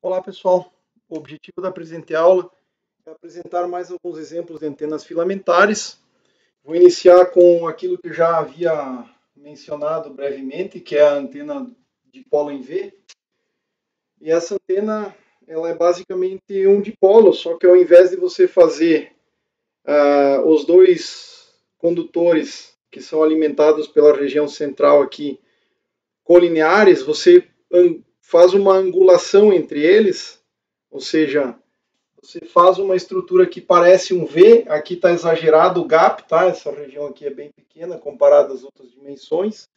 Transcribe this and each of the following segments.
Olá pessoal, o objetivo da presente aula é apresentar mais alguns exemplos de antenas filamentares. Vou iniciar com aquilo que já havia mencionado brevemente, que é a antena de polo em V. E essa antena ela é basicamente um dipolo, só que ao invés de você fazer os dois condutores que são alimentados pela região central aqui colineares, você faz uma angulação entre eles, ou seja, você faz uma estrutura que parece um V, aqui está exagerado o gap, tá? Essa região aqui é bem pequena comparada às outras dimensões.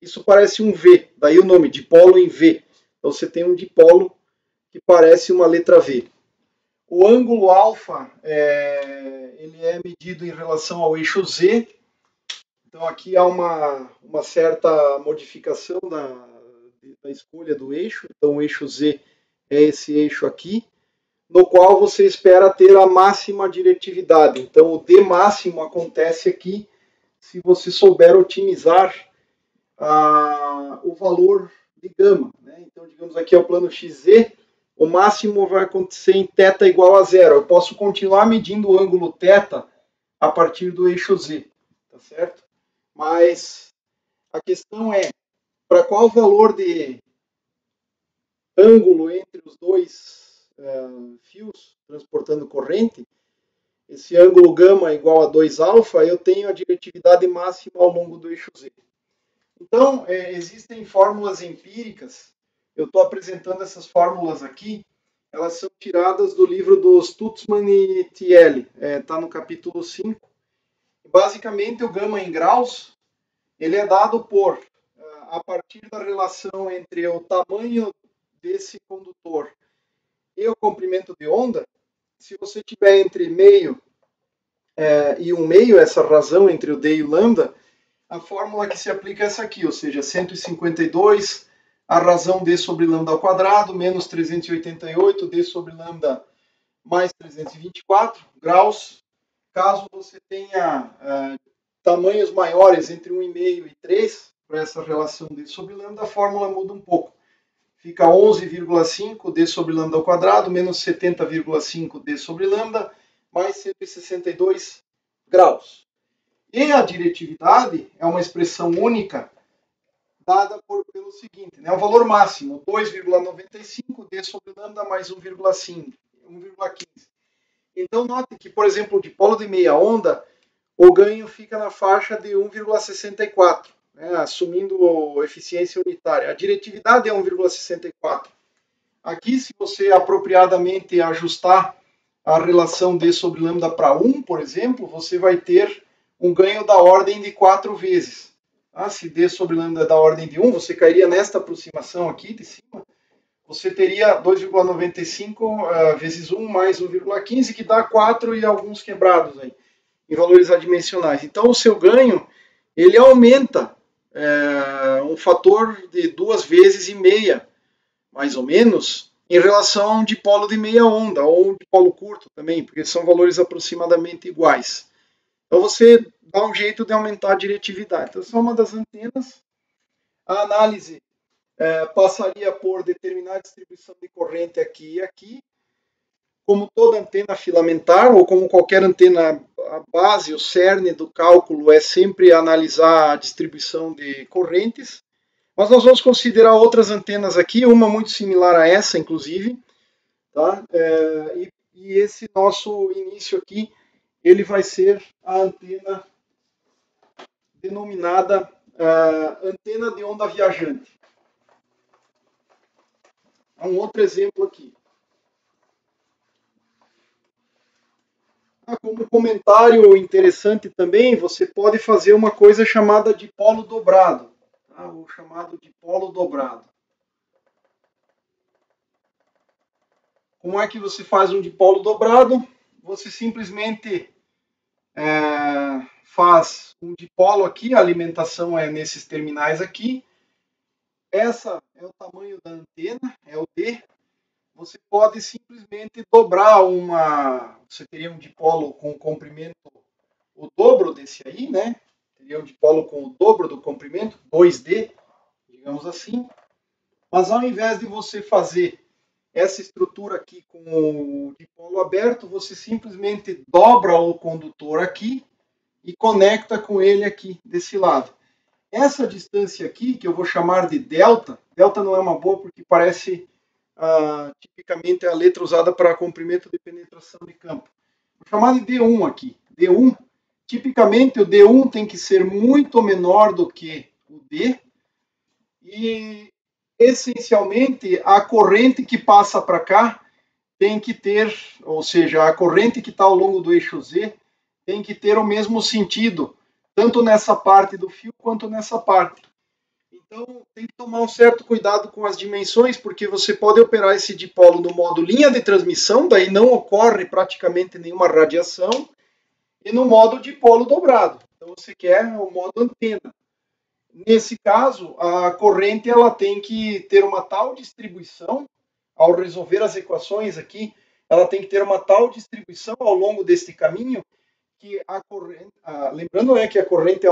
Isso parece um V, daí o nome, dipolo em V. Então você tem um dipolo que parece uma letra V. O ângulo alfa ele é medido em relação ao eixo Z. Então aqui há uma certa modificação da escolha do eixo. Então o eixo Z é esse eixo aqui, no qual você espera ter a máxima diretividade. Então, o D máximo acontece aqui se você souber otimizar o valor de gama. Né? Então, digamos aqui é o plano XZ, o máximo vai acontecer em θ igual a zero. Eu posso continuar medindo o ângulo θ a partir do eixo Z, tá certo? Mas a questão é, para qual valor de ângulo entre os dois fios transportando corrente, esse ângulo gama igual a 2 alfa, eu tenho a diretividade máxima ao longo do eixo Z. Então, existem fórmulas empíricas, eu estou apresentando essas fórmulas aqui, elas são tiradas do livro dos Stutzman e Thiele, está no capítulo 5. Basicamente, o gama em graus, ele é dado a partir da relação entre o tamanho desse condutor e o comprimento de onda. Se você tiver entre meio e 1/2, essa razão entre o D e o lambda, a fórmula que se aplica é essa aqui, ou seja, 152, a razão D sobre lambda ao quadrado, menos 388, D sobre lambda mais 324 graus. Caso você tenha tamanhos maiores entre 1,5 e 3, para essa relação D sobre lambda, a fórmula muda um pouco. Fica 11,5 D sobre lambda ao quadrado, menos 70,5 D sobre lambda, mais 162 graus. E a diretividade é uma expressão única dada pelo seguinte, né? O valor máximo, 2,95 D sobre lambda mais 1,15. Então, note que, por exemplo, o dipolo de meia onda, o ganho fica na faixa de 1,64. Né, assumindo eficiência unitária. A diretividade é 1,64. Aqui, se você apropriadamente ajustar a relação D sobre lambda para 1, por exemplo, você vai ter um ganho da ordem de 4 vezes. Se D sobre lambda é da ordem de 1, você cairia nesta aproximação aqui de cima, você teria 2,95 vezes 1 mais 1,15, que dá 4 e alguns quebrados aí, em valores adimensionais. Então, o seu ganho, ele aumenta um fator de 2,5 vezes, mais ou menos, em relação a um dipolo de meia onda, ou um dipolo curto também, porque são valores aproximadamente iguais. Então você dá um jeito de aumentar a diretividade. Então, essa é uma das antenas. A análise passaria por determinar a distribuição de corrente aqui e aqui. Como toda antena filamentar, ou como qualquer antena, a base, o cerne do cálculo é sempre analisar a distribuição de correntes. Mas nós vamos considerar outras antenas aqui, uma muito similar a essa, inclusive. Tá? E esse nosso início aqui, ele vai ser a antena denominada antena de onda viajante. Um outro exemplo aqui. Como comentário interessante também, você pode fazer uma coisa chamada dipolo dobrado, tá? O chamado dipolo dobrado. Como é que você faz um dipolo dobrado? Você simplesmente faz um dipolo aqui, a alimentação é nesses terminais aqui. Essa é o tamanho da antena, é o D. Você pode simplesmente dobrar você teria um dipolo com comprimento o dobro desse aí, né? Teria um dipolo com o dobro do comprimento, 2D, digamos assim. Mas ao invés de você fazer essa estrutura aqui com o dipolo aberto, você simplesmente dobra o condutor aqui e conecta com ele aqui desse lado. Essa distância aqui, que eu vou chamar de delta, delta não é uma boa porque parece tipicamente a letra usada para comprimento de penetração de campo. Vou chamar de D1 aqui. D1, tipicamente o D1 tem que ser muito menor do que o D e essencialmente a corrente que passa para cá tem que ter, ou seja, a corrente que está ao longo do eixo Z tem que ter o mesmo sentido, tanto nessa parte do fio quanto nessa parte. Então, tem que tomar um certo cuidado com as dimensões, porque você pode operar esse dipolo no modo linha de transmissão, daí não ocorre praticamente nenhuma radiação, e no modo dipolo dobrado. Então, você quer o modo antena. Nesse caso, a corrente ela tem que ter uma tal distribuição, ao resolver as equações aqui, ela tem que ter uma tal distribuição ao longo deste caminho, que a corrente, lembrando que a corrente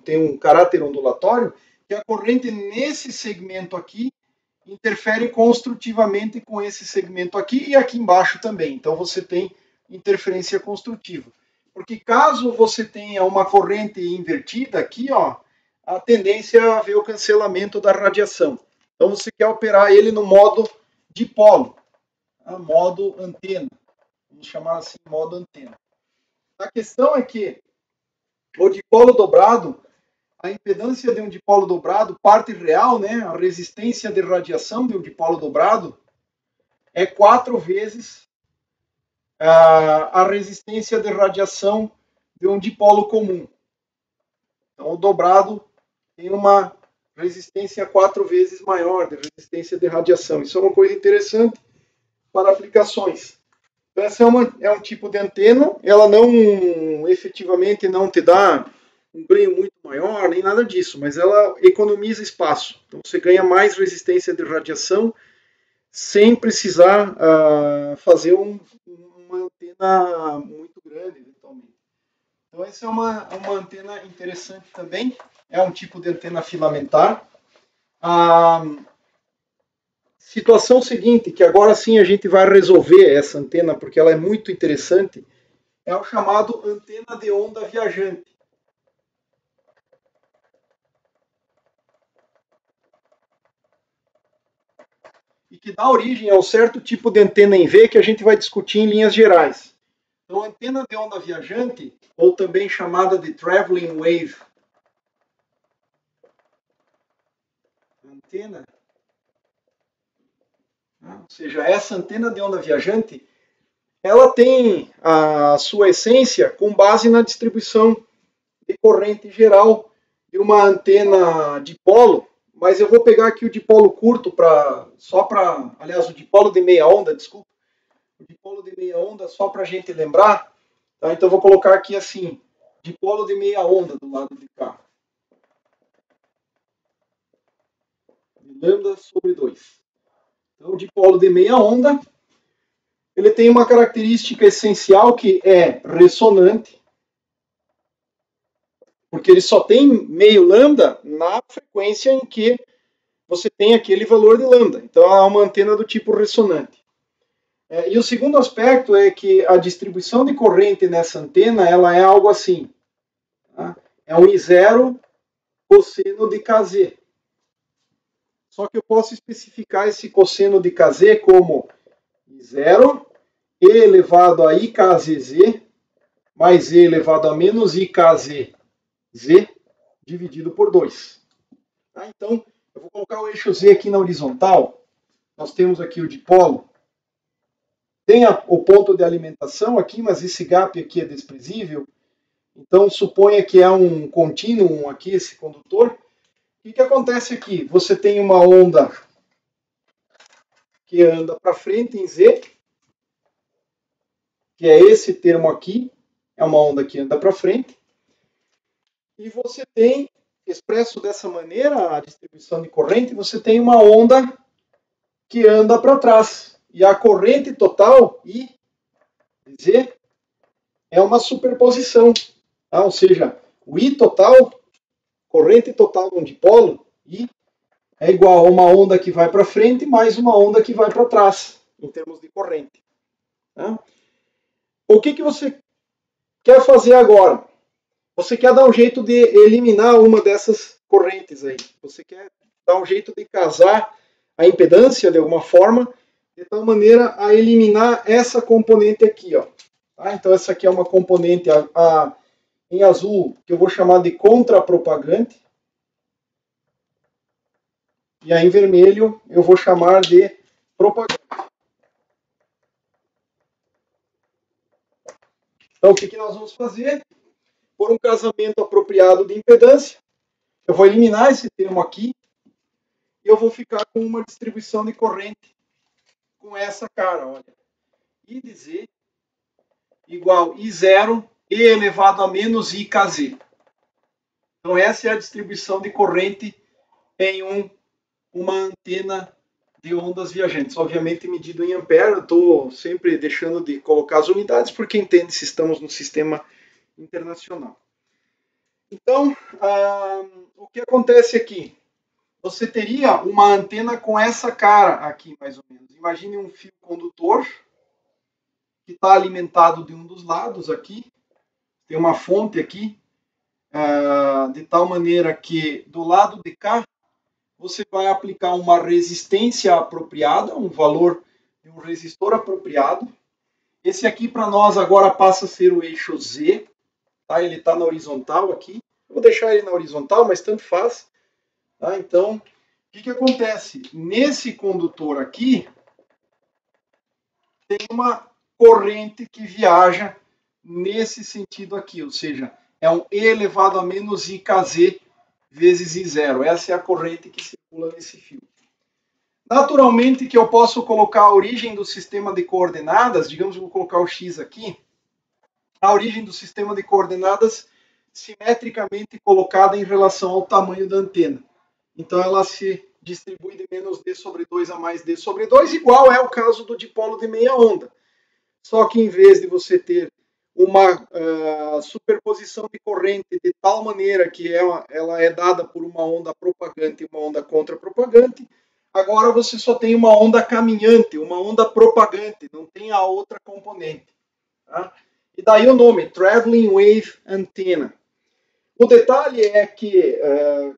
tem um caráter ondulatório, que a corrente nesse segmento aqui interfere construtivamente com esse segmento aqui e aqui embaixo também. Então você tem interferência construtiva. Porque caso você tenha uma corrente invertida aqui, ó, a tendência é haver o cancelamento da radiação. Então você quer operar ele no modo dipolo, modo antena. Vamos chamar assim, modo antena. A questão é que o dipolo dobrado, a impedância de um dipolo dobrado, parte real, né, a resistência de radiação de um dipolo dobrado, é 4 vezes a resistência de radiação de um dipolo comum. Então, o dobrado tem uma resistência 4 vezes maior de resistência de radiação. Isso é uma coisa interessante para aplicações. Essa é um tipo de antena, ela não efetivamente não te dá um ganho muito maior, nem nada disso, mas ela economiza espaço. Então você ganha mais resistência de radiação sem precisar fazer uma antena muito grande, eventualmente. Então essa é uma antena interessante também, é um tipo de antena filamentar. Situação seguinte, que agora sim a gente vai resolver essa antena, porque ela é muito interessante, é o chamado antena de onda viajante. E que dá origem a um certo tipo de antena em V que a gente vai discutir em linhas gerais. Então, a antena de onda viajante, ou também chamada de traveling wave, antena, ou seja, essa antena de onda viajante, ela tem a sua essência com base na distribuição de corrente geral de uma antena dipolo, mas eu vou pegar aqui o dipolo curto aliás, o dipolo de meia onda, desculpa, o dipolo de meia onda só para a gente lembrar, tá? Então eu vou colocar aqui assim, dipolo de meia onda do lado de cá. Lambda sobre 2. Então o dipolo de meia onda, ele tem uma característica essencial que é ressonante, porque ele só tem meio lambda na frequência em que você tem aquele valor de lambda. Então é uma antena do tipo ressonante. E o segundo aspecto é que a distribuição de corrente nessa antena ela é algo assim. Tá? É um I0 cosseno de Kz. Só que eu posso especificar esse cosseno de Kz como I0 e elevado a IKZZ mais E elevado a menos IKZZ dividido por 2. Tá? Então, eu vou colocar o eixo Z aqui na horizontal. Nós temos aqui o dipolo. Tem o ponto de alimentação aqui, mas esse gap aqui é desprezível. Então, suponha que é um contínuo aqui, esse condutor. O que acontece aqui? Você tem uma onda que anda para frente em Z, que é esse termo aqui, é uma onda que anda para frente. E você tem, expresso dessa maneira, a distribuição de corrente, você tem uma onda que anda para trás. E a corrente total, I, Z, é uma superposição. Tá? Ou seja, o I total, corrente total de um dipolo, I, é igual a uma onda que vai para frente mais uma onda que vai para trás, em termos de corrente. Tá? O que você quer fazer agora? Você quer dar um jeito de eliminar uma dessas correntes aí. Você quer dar um jeito de casar a impedância de alguma forma, de tal maneira a eliminar essa componente aqui. Ó. Tá? Então essa aqui é uma componente em azul que eu vou chamar de contrapropagante. E aí em vermelho eu vou chamar de propagante. Então o que nós vamos fazer? Por um casamento apropriado de impedância, eu vou eliminar esse termo aqui e eu vou ficar com uma distribuição de corrente com essa cara, olha. I de Z igual I0 E elevado a menos IKZ. Então essa é a distribuição de corrente em uma antena de ondas viajantes. Obviamente medido em ampere, eu estou sempre deixando de colocar as unidades porque entende se estamos no sistema internacional. Então, o que acontece aqui? Você teria uma antena com essa cara aqui, mais ou menos. Imagine um fio condutor que está alimentado de um dos lados aqui. Tem uma fonte aqui, de tal maneira que do lado de cá você vai aplicar uma resistência apropriada, um valor de um resistor apropriado. Esse aqui para nós agora passa a ser o eixo Z. Tá? Ele está na horizontal aqui. Eu vou deixar ele na horizontal, mas tanto faz. Tá? Então, o que acontece? Nesse condutor aqui, tem uma corrente que viaja nesse sentido aqui, ou seja, é um E elevado a menos IKZ vezes I0. Essa é a corrente que circula nesse fio. Naturalmente que eu posso colocar a origem do sistema de coordenadas, digamos que eu vou colocar o X aqui, a origem do sistema de coordenadas simetricamente colocada em relação ao tamanho da antena. Então ela se distribui de menos D sobre 2 a mais D sobre 2, igual é o caso do dipolo de meia onda. Só que em vez de você ter uma superposição de corrente de tal maneira que ela é dada por uma onda propagante e uma onda contrapropagante, agora você só tem uma onda caminhante, uma onda propagante, não tem a outra componente. Tá? E daí o nome, Traveling Wave Antenna. O detalhe é que,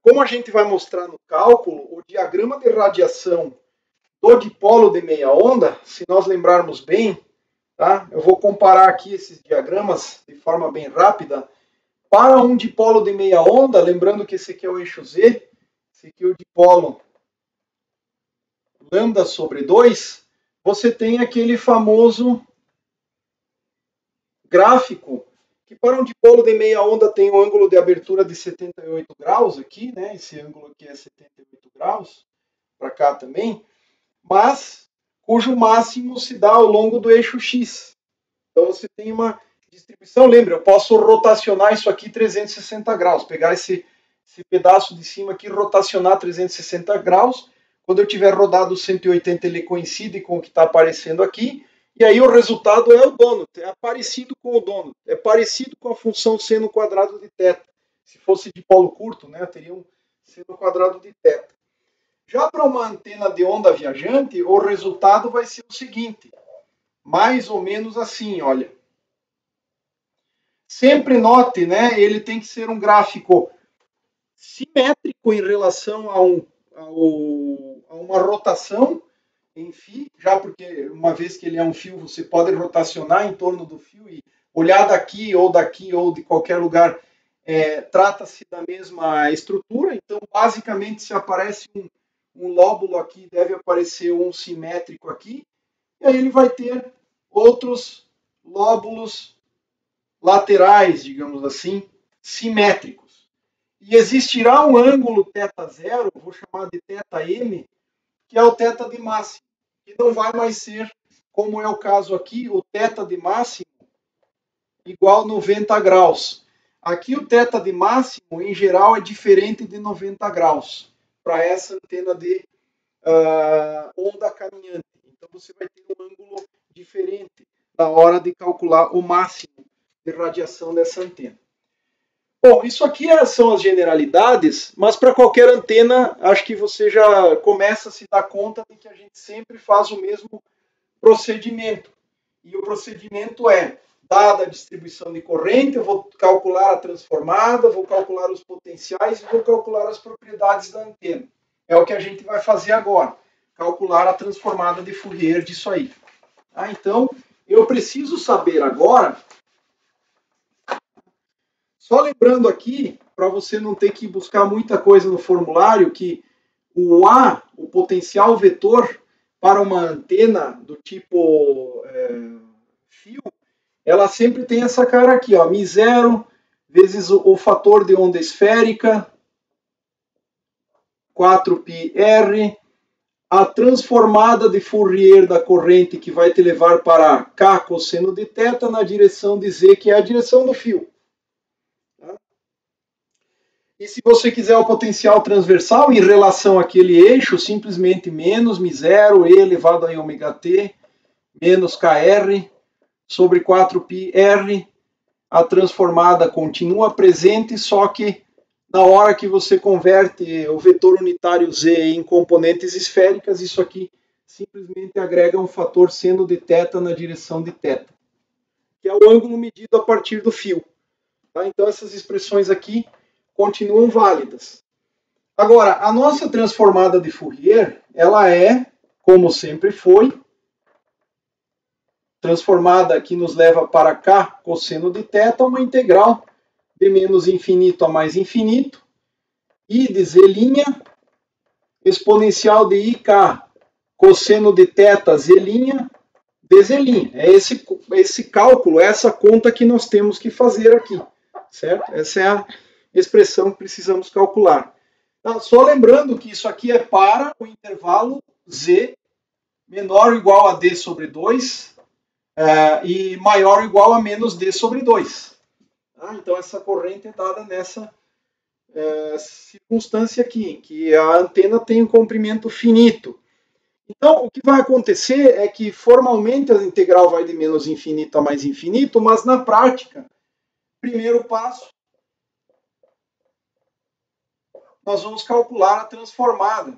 como a gente vai mostrar no cálculo, o diagrama de radiação do dipolo de meia onda, se nós lembrarmos bem, tá? Eu vou comparar aqui esses diagramas de forma bem rápida. Para um dipolo de meia onda, lembrando que esse aqui é o eixo Z, esse aqui é o dipolo lambda sobre 2, você tem aquele famoso gráfico que para um dipolo de meia onda tem um ângulo de abertura de 78 graus aqui, né? Esse ângulo aqui é 78 graus, para cá também, mas cujo máximo se dá ao longo do eixo X. Então você tem uma distribuição, lembra, eu posso rotacionar isso aqui 360 graus, pegar esse pedaço de cima aqui, rotacionar 360 graus, quando eu tiver rodado 180 ele coincide com o que está aparecendo aqui, e aí o resultado é o donut, é parecido com o donut, é parecido com a função seno quadrado de θ. Se fosse de polo curto, né, teria um seno quadrado de θ. Já para uma antena de onda viajante, o resultado vai ser o seguinte, mais ou menos assim, olha. Sempre note, né, ele tem que ser um gráfico simétrico em relação a uma rotação em φ, já porque uma vez que ele é um fio, você pode rotacionar em torno do fio e olhar daqui ou de qualquer lugar, trata-se da mesma estrutura, então basicamente se aparece um lóbulo aqui, deve aparecer um simétrico aqui, e aí ele vai ter outros lóbulos laterais, digamos assim, simétricos. E existirá um ângulo θ0, vou chamar de θm, que é o θ de máximo, que não vai mais ser, como é o caso aqui, o θ de máximo igual 90 graus. Aqui o θ de máximo, em geral, é diferente de 90 graus, para essa antena de onda caminhante. Então você vai ter um ângulo diferente na hora de calcular o máximo de radiação dessa antena. Bom, isso aqui são as generalidades, mas para qualquer antena, acho que você já começa a se dar conta de que a gente sempre faz o mesmo procedimento. E o procedimento é, dada a distribuição de corrente, eu vou calcular a transformada, vou calcular os potenciais e vou calcular as propriedades da antena. É o que a gente vai fazer agora, calcular a transformada de Fourier disso aí. Então, eu preciso saber agora, só lembrando aqui, para você não ter que buscar muita coisa no formulário, que o A, o potencial vetor para uma antena do tipo fio, ela sempre tem essa cara aqui, ó, μ0 vezes o fator de onda esférica, 4πr, a transformada de Fourier da corrente que vai te levar para K cosseno de θ na direção de Z, que é a direção do fio. E se você quiser o potencial transversal em relação àquele eixo, simplesmente menos μ0 e elevado a ωt menos kr sobre 4πr. A transformada continua presente, só que na hora que você converte o vetor unitário Z em componentes esféricas, isso aqui simplesmente agrega um fator seno de θ na direção de θ, que é o ângulo medido a partir do fio. Tá? Então essas expressões aqui continuam válidas. Agora, a nossa transformada de Fourier, ela é, como sempre foi, transformada que nos leva para K cosseno de θ, uma integral de menos infinito a mais infinito, I de Z', exponencial de IK cosseno de θ Z', de Z'. É esse cálculo, essa conta que nós temos que fazer aqui, certo? Essa é a expressão que precisamos calcular. Só lembrando que isso aqui é para o intervalo Z menor ou igual a D sobre 2 e maior ou igual a menos D sobre 2. Então essa corrente é dada nessa circunstância aqui, em que a antena tem um comprimento finito. Então o que vai acontecer é que formalmente a integral vai de menos infinito a mais infinito, mas na prática, primeiro passo, nós vamos calcular a transformada.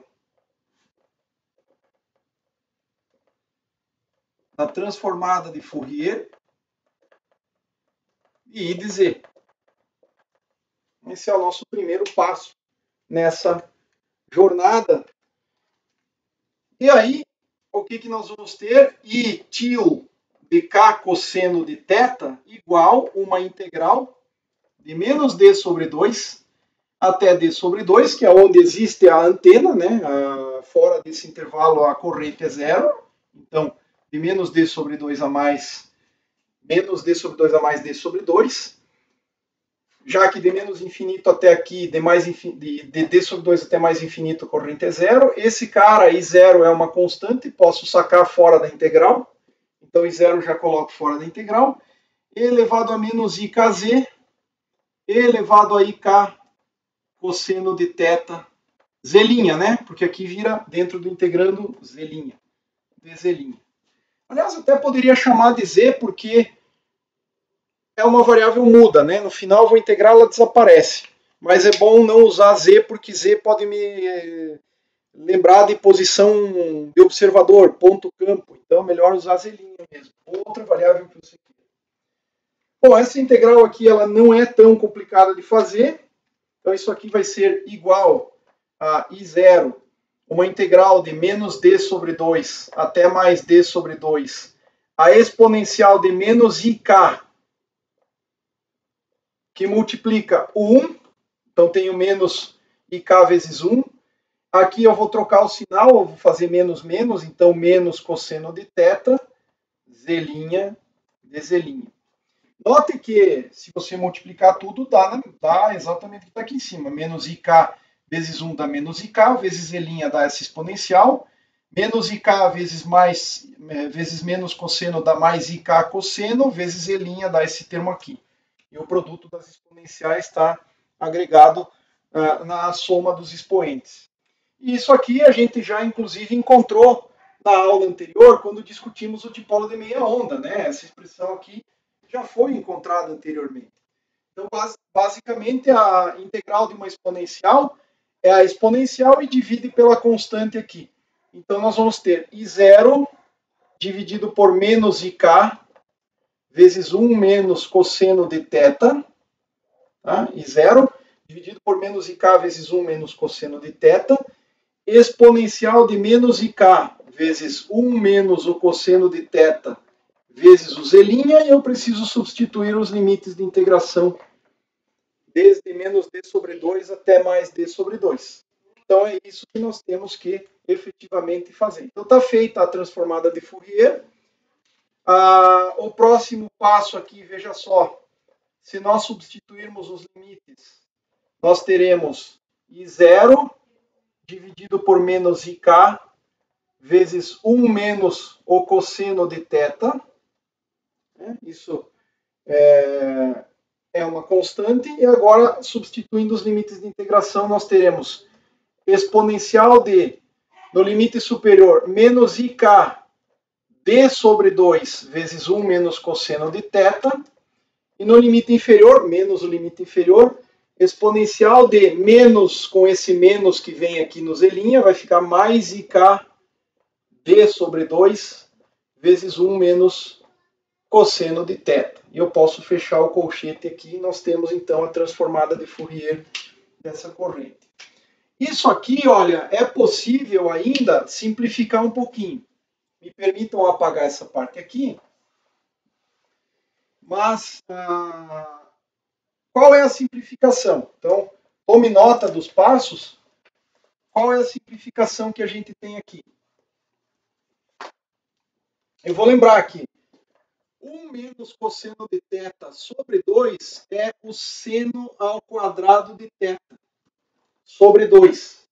A transformada de Fourier e I de Z. Esse é o nosso primeiro passo nessa jornada. E aí, o que nós vamos ter? I tio de K cosseno de θ igual uma integral de menos D sobre 2 até D sobre 2, que é onde existe a antena, né? Fora desse intervalo a corrente é zero. Então, de menos D sobre 2 a mais, menos D sobre 2 a mais D sobre 2. Já que de menos infinito até aqui, de D sobre 2 até mais infinito, a corrente é zero. Esse cara, I0, é uma constante, posso sacar fora da integral. Então, I0 já coloco fora da integral. E elevado a menos IKZ, e elevado a IK cosseno de θ Z', né? Porque aqui vira dentro do integrando Z', dZ'. Aliás, até poderia chamar de Z porque é uma variável muda, né? No final eu vou integrar, ela desaparece. Mas é bom não usar Z porque Z pode me lembrar de posição de observador, ponto campo. Então é melhor usar Z' mesmo. Outra variável que você quer. Bom, essa integral aqui ela não é tão complicada de fazer. Então isso aqui vai ser igual a I0, uma integral de menos D sobre 2 até mais D sobre 2, a exponencial de menos IK, que multiplica o 1, então tenho menos IK vezes 1. Aqui eu vou trocar o sinal, eu vou fazer menos menos, então menos cosseno de θ, Z' de Z'. Note que se você multiplicar tudo, dá exatamente o que está aqui em cima. Menos IK vezes 1 dá menos IK, vezes Z' dá essa exponencial. Menos IK vezes menos cosseno dá mais IK cosseno, vezes Z' dá esse termo aqui. E o produto das exponenciais está agregado na soma dos expoentes. E isso aqui a gente já, inclusive, encontrou na aula anterior, quando discutimos o dipolo de meia onda, né? Essa expressão aqui já foi encontrada anteriormente. Então, basicamente, a integral de uma exponencial é a exponencial e divide pela constante aqui. Então, nós vamos ter I0 dividido por menos IK vezes 1 menos cosseno de θ. Tá? I0 dividido por menos IK vezes 1 menos cosseno de θ. Exponencial de menos IK vezes 1 menos o cosseno de θ vezes o z', e eu preciso substituir os limites de integração desde menos d sobre 2 até mais d sobre 2. Então é isso que nós temos que efetivamente fazer. Então está feita a transformada de Fourier. O próximo passo aqui, veja só, se nós substituirmos os limites, nós teremos I0 dividido por menos IK vezes 1 menos o cosseno de θ. Isso é uma constante. E agora, substituindo os limites de integração, nós teremos exponencial de, no limite superior, menos IK d sobre 2 vezes 1 menos cosseno de θ. E no limite inferior, menos o limite inferior, exponencial de menos, com esse menos que vem aqui no z', vai ficar mais IK d sobre 2 vezes 1 menos cosseno de θ. E eu posso fechar o colchete aqui e nós temos então a transformada de Fourier dessa corrente. Isso aqui, olha, é possível ainda simplificar um pouquinho. Me permitam apagar essa parte aqui. Mas qual é a simplificação? Então, tome nota dos passos. Qual é a simplificação que a gente tem aqui? Eu vou lembrar aqui. 1 menos cosseno de θ sobre 2 é o seno ao quadrado de θ sobre 2.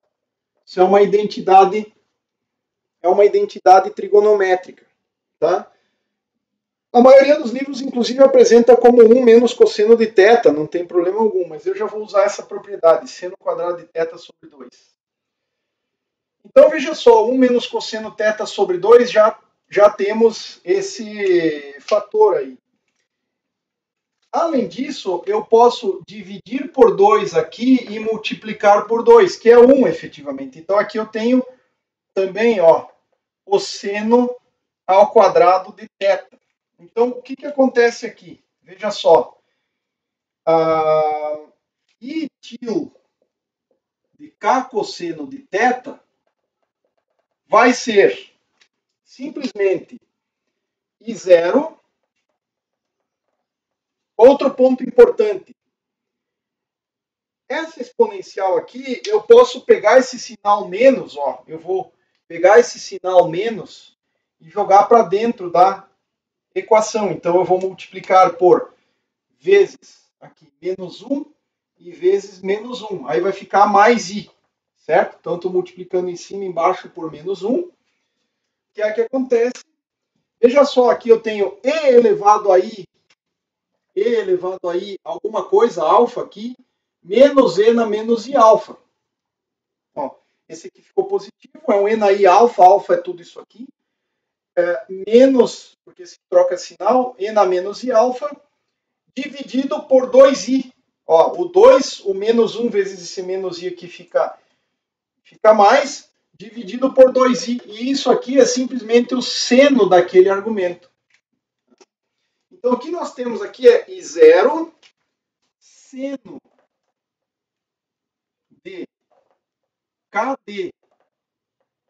Isso é uma identidade trigonométrica. Tá? A maioria dos livros, inclusive, apresenta como 1 menos cosseno de θ, não tem problema algum, mas eu já vou usar essa propriedade, seno quadrado de θ sobre 2. Então, veja só, 1 menos cosseno θ sobre 2, já temos esse fator aí. Além disso, eu posso dividir por 2 aqui e multiplicar por 2, que é 1, efetivamente. Então, aqui eu tenho também, ó, o seno ao quadrado de θ. Então, o que acontece aqui? Veja só. I til de K cosseno de θ vai ser simplesmente I0. Outro ponto importante. Essa exponencial aqui, eu posso pegar esse sinal menos, ó, eu vou pegar esse sinal menos e jogar para dentro da equação. Então, eu vou multiplicar por vezes aqui menos 1 e vezes menos 1. Aí vai ficar mais i, certo? Então, estou multiplicando em cima e embaixo por menos 1. O que é que acontece? Veja só, aqui eu tenho e elevado a i alguma coisa, alfa aqui, menos e na menos i alfa. Ó, esse aqui ficou positivo, é um e na i alfa, alfa é tudo isso aqui. Menos, porque se troca sinal, e na menos i alfa, dividido por 2i. Ó, o 2, o menos 1 vezes esse menos i aqui fica mais, dividido por 2i. E isso aqui é simplesmente o seno daquele argumento. Então, o que nós temos aqui é I0 seno de KD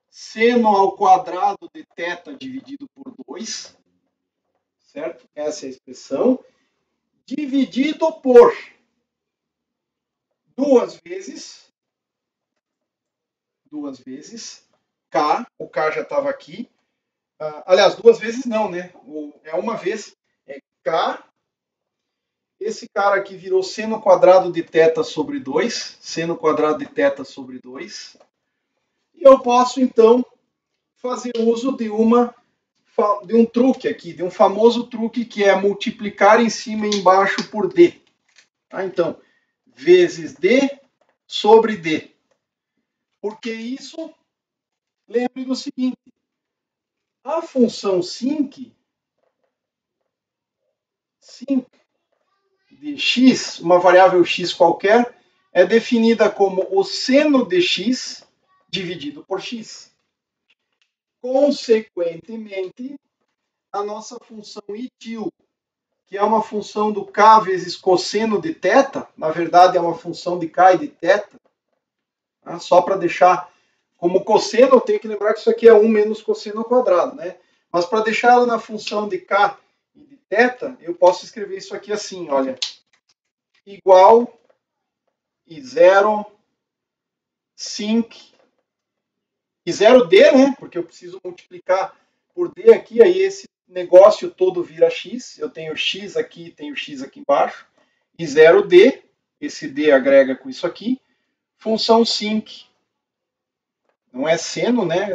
seno ao quadrado de θ dividido por 2, certo? Essa é a expressão. Dividido por duas vezes K, o K já estava aqui. Aliás, duas vezes não, né? É uma vez, é K. Esse cara aqui virou seno quadrado de θ sobre 2, seno quadrado de θ sobre 2. E eu posso, então, fazer uso de um truque aqui, de um famoso truque que é multiplicar em cima e embaixo por D. Tá? Então, vezes D sobre D. Porque isso, lembre do seguinte, a função sinc de x, uma variável x qualquer, é definida como o seno de x dividido por x. Consequentemente, a nossa função itil, que é uma função do k vezes cosseno de θ, na verdade é uma função de k e de θ, tá? Só para deixar como cosseno, eu tenho que lembrar que isso aqui é 1 menos cosseno ao quadrado, né? Mas para deixar ela na função de k e de θ, eu posso escrever isso aqui assim, olha, igual e 0, sinc, e 0d, né? Porque eu preciso multiplicar por d aqui, aí esse negócio todo vira x, eu tenho x aqui, tenho x aqui embaixo, e 0d, esse d agrega com isso aqui, função sinc, não é seno, né?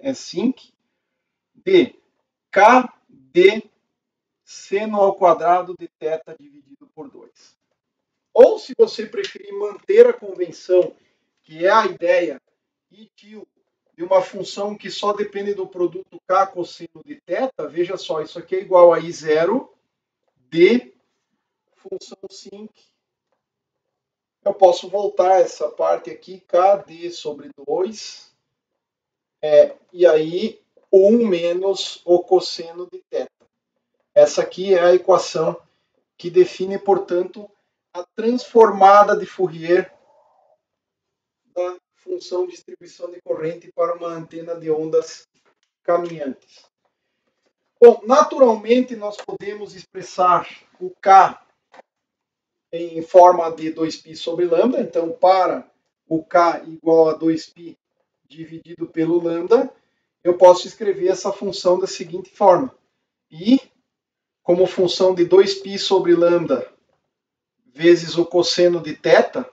É sinc, de kd seno ao quadrado de θ dividido por 2. Ou, se você preferir manter a convenção, que é a ideia itil de uma função que só depende do produto k cosseno de θ, veja só, isso aqui é igual a I0 de função sinc. Eu posso voltar essa parte aqui, kd sobre 2, e aí 1 menos o cosseno de θ. Essa aqui é a equação que define, portanto, a transformada de Fourier da função de distribuição de corrente para uma antena de ondas caminhantes. Bom, naturalmente nós podemos expressar o K em forma de 2π sobre lambda, então para o K igual a 2π dividido pelo lambda, eu posso escrever essa função da seguinte forma. I como função de 2π sobre lambda vezes o cosseno de θ,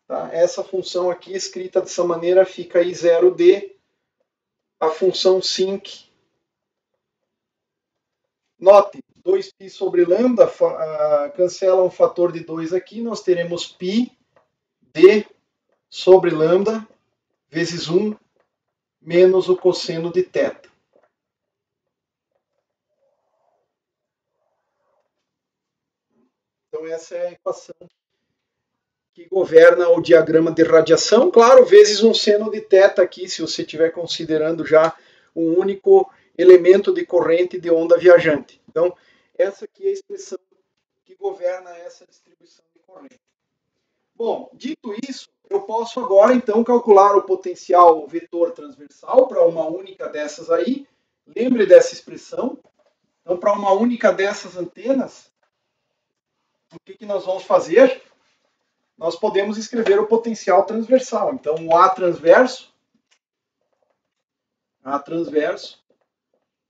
tá? Essa função aqui escrita dessa maneira fica I0d, a função sinc. Note, 2π sobre lambda cancela um fator de 2 aqui, nós teremos π d sobre lambda vezes 1 menos o cosseno de θ. Então essa é a equação que governa o diagrama de radiação, claro, vezes um seno de θ aqui, se você estiver considerando já um único elemento de corrente de onda viajante. Então, essa aqui é a expressão que governa essa distribuição de corrente. Bom, dito isso, eu posso agora, então, calcular o potencial vetor transversal para uma única dessas aí. Lembre dessa expressão. Então, para uma única dessas antenas, o que nós vamos fazer? Nós podemos escrever o potencial transversal. Então, o A transverso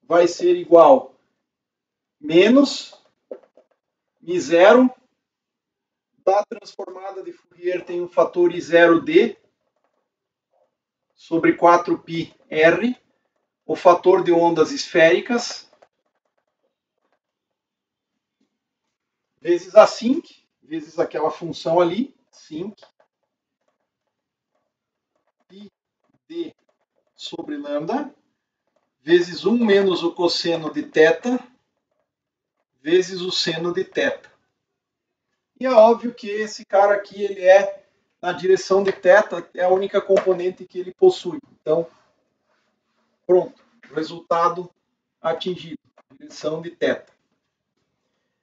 vai ser igual menos μ0 da transformada de Fourier tem um fator I0d sobre 4πr, o fator de ondas esféricas, vezes a sinc, vezes aquela função ali, sinc, π d sobre lambda, vezes 1 menos o cosseno de θ, vezes o seno de θ. E é óbvio que esse cara aqui, ele é na direção de θ, é a única componente que ele possui. Então, pronto, resultado atingido, direção de θ.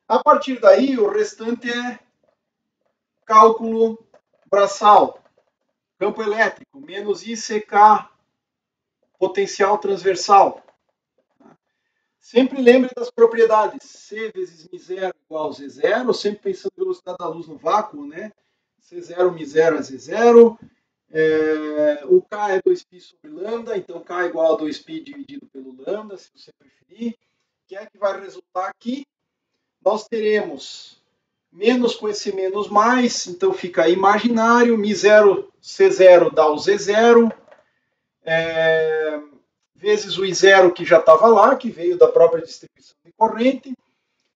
A partir daí, o restante é cálculo braçal, campo elétrico, menos ICK, potencial transversal. Sempre lembre das propriedades. C vezes μ0 igual a Z0, sempre pensando em velocidade da luz no vácuo, né? C0, μ0 é Z0. O K é 2π sobre lambda, então K é igual a 2π dividido pelo lambda, se você preferir. O que é que vai resultar aqui? Nós teremos menos com esse menos mais, então fica imaginário, μ0, C0 dá o Z0, vezes o I0 que já estava lá, que veio da própria distribuição de corrente.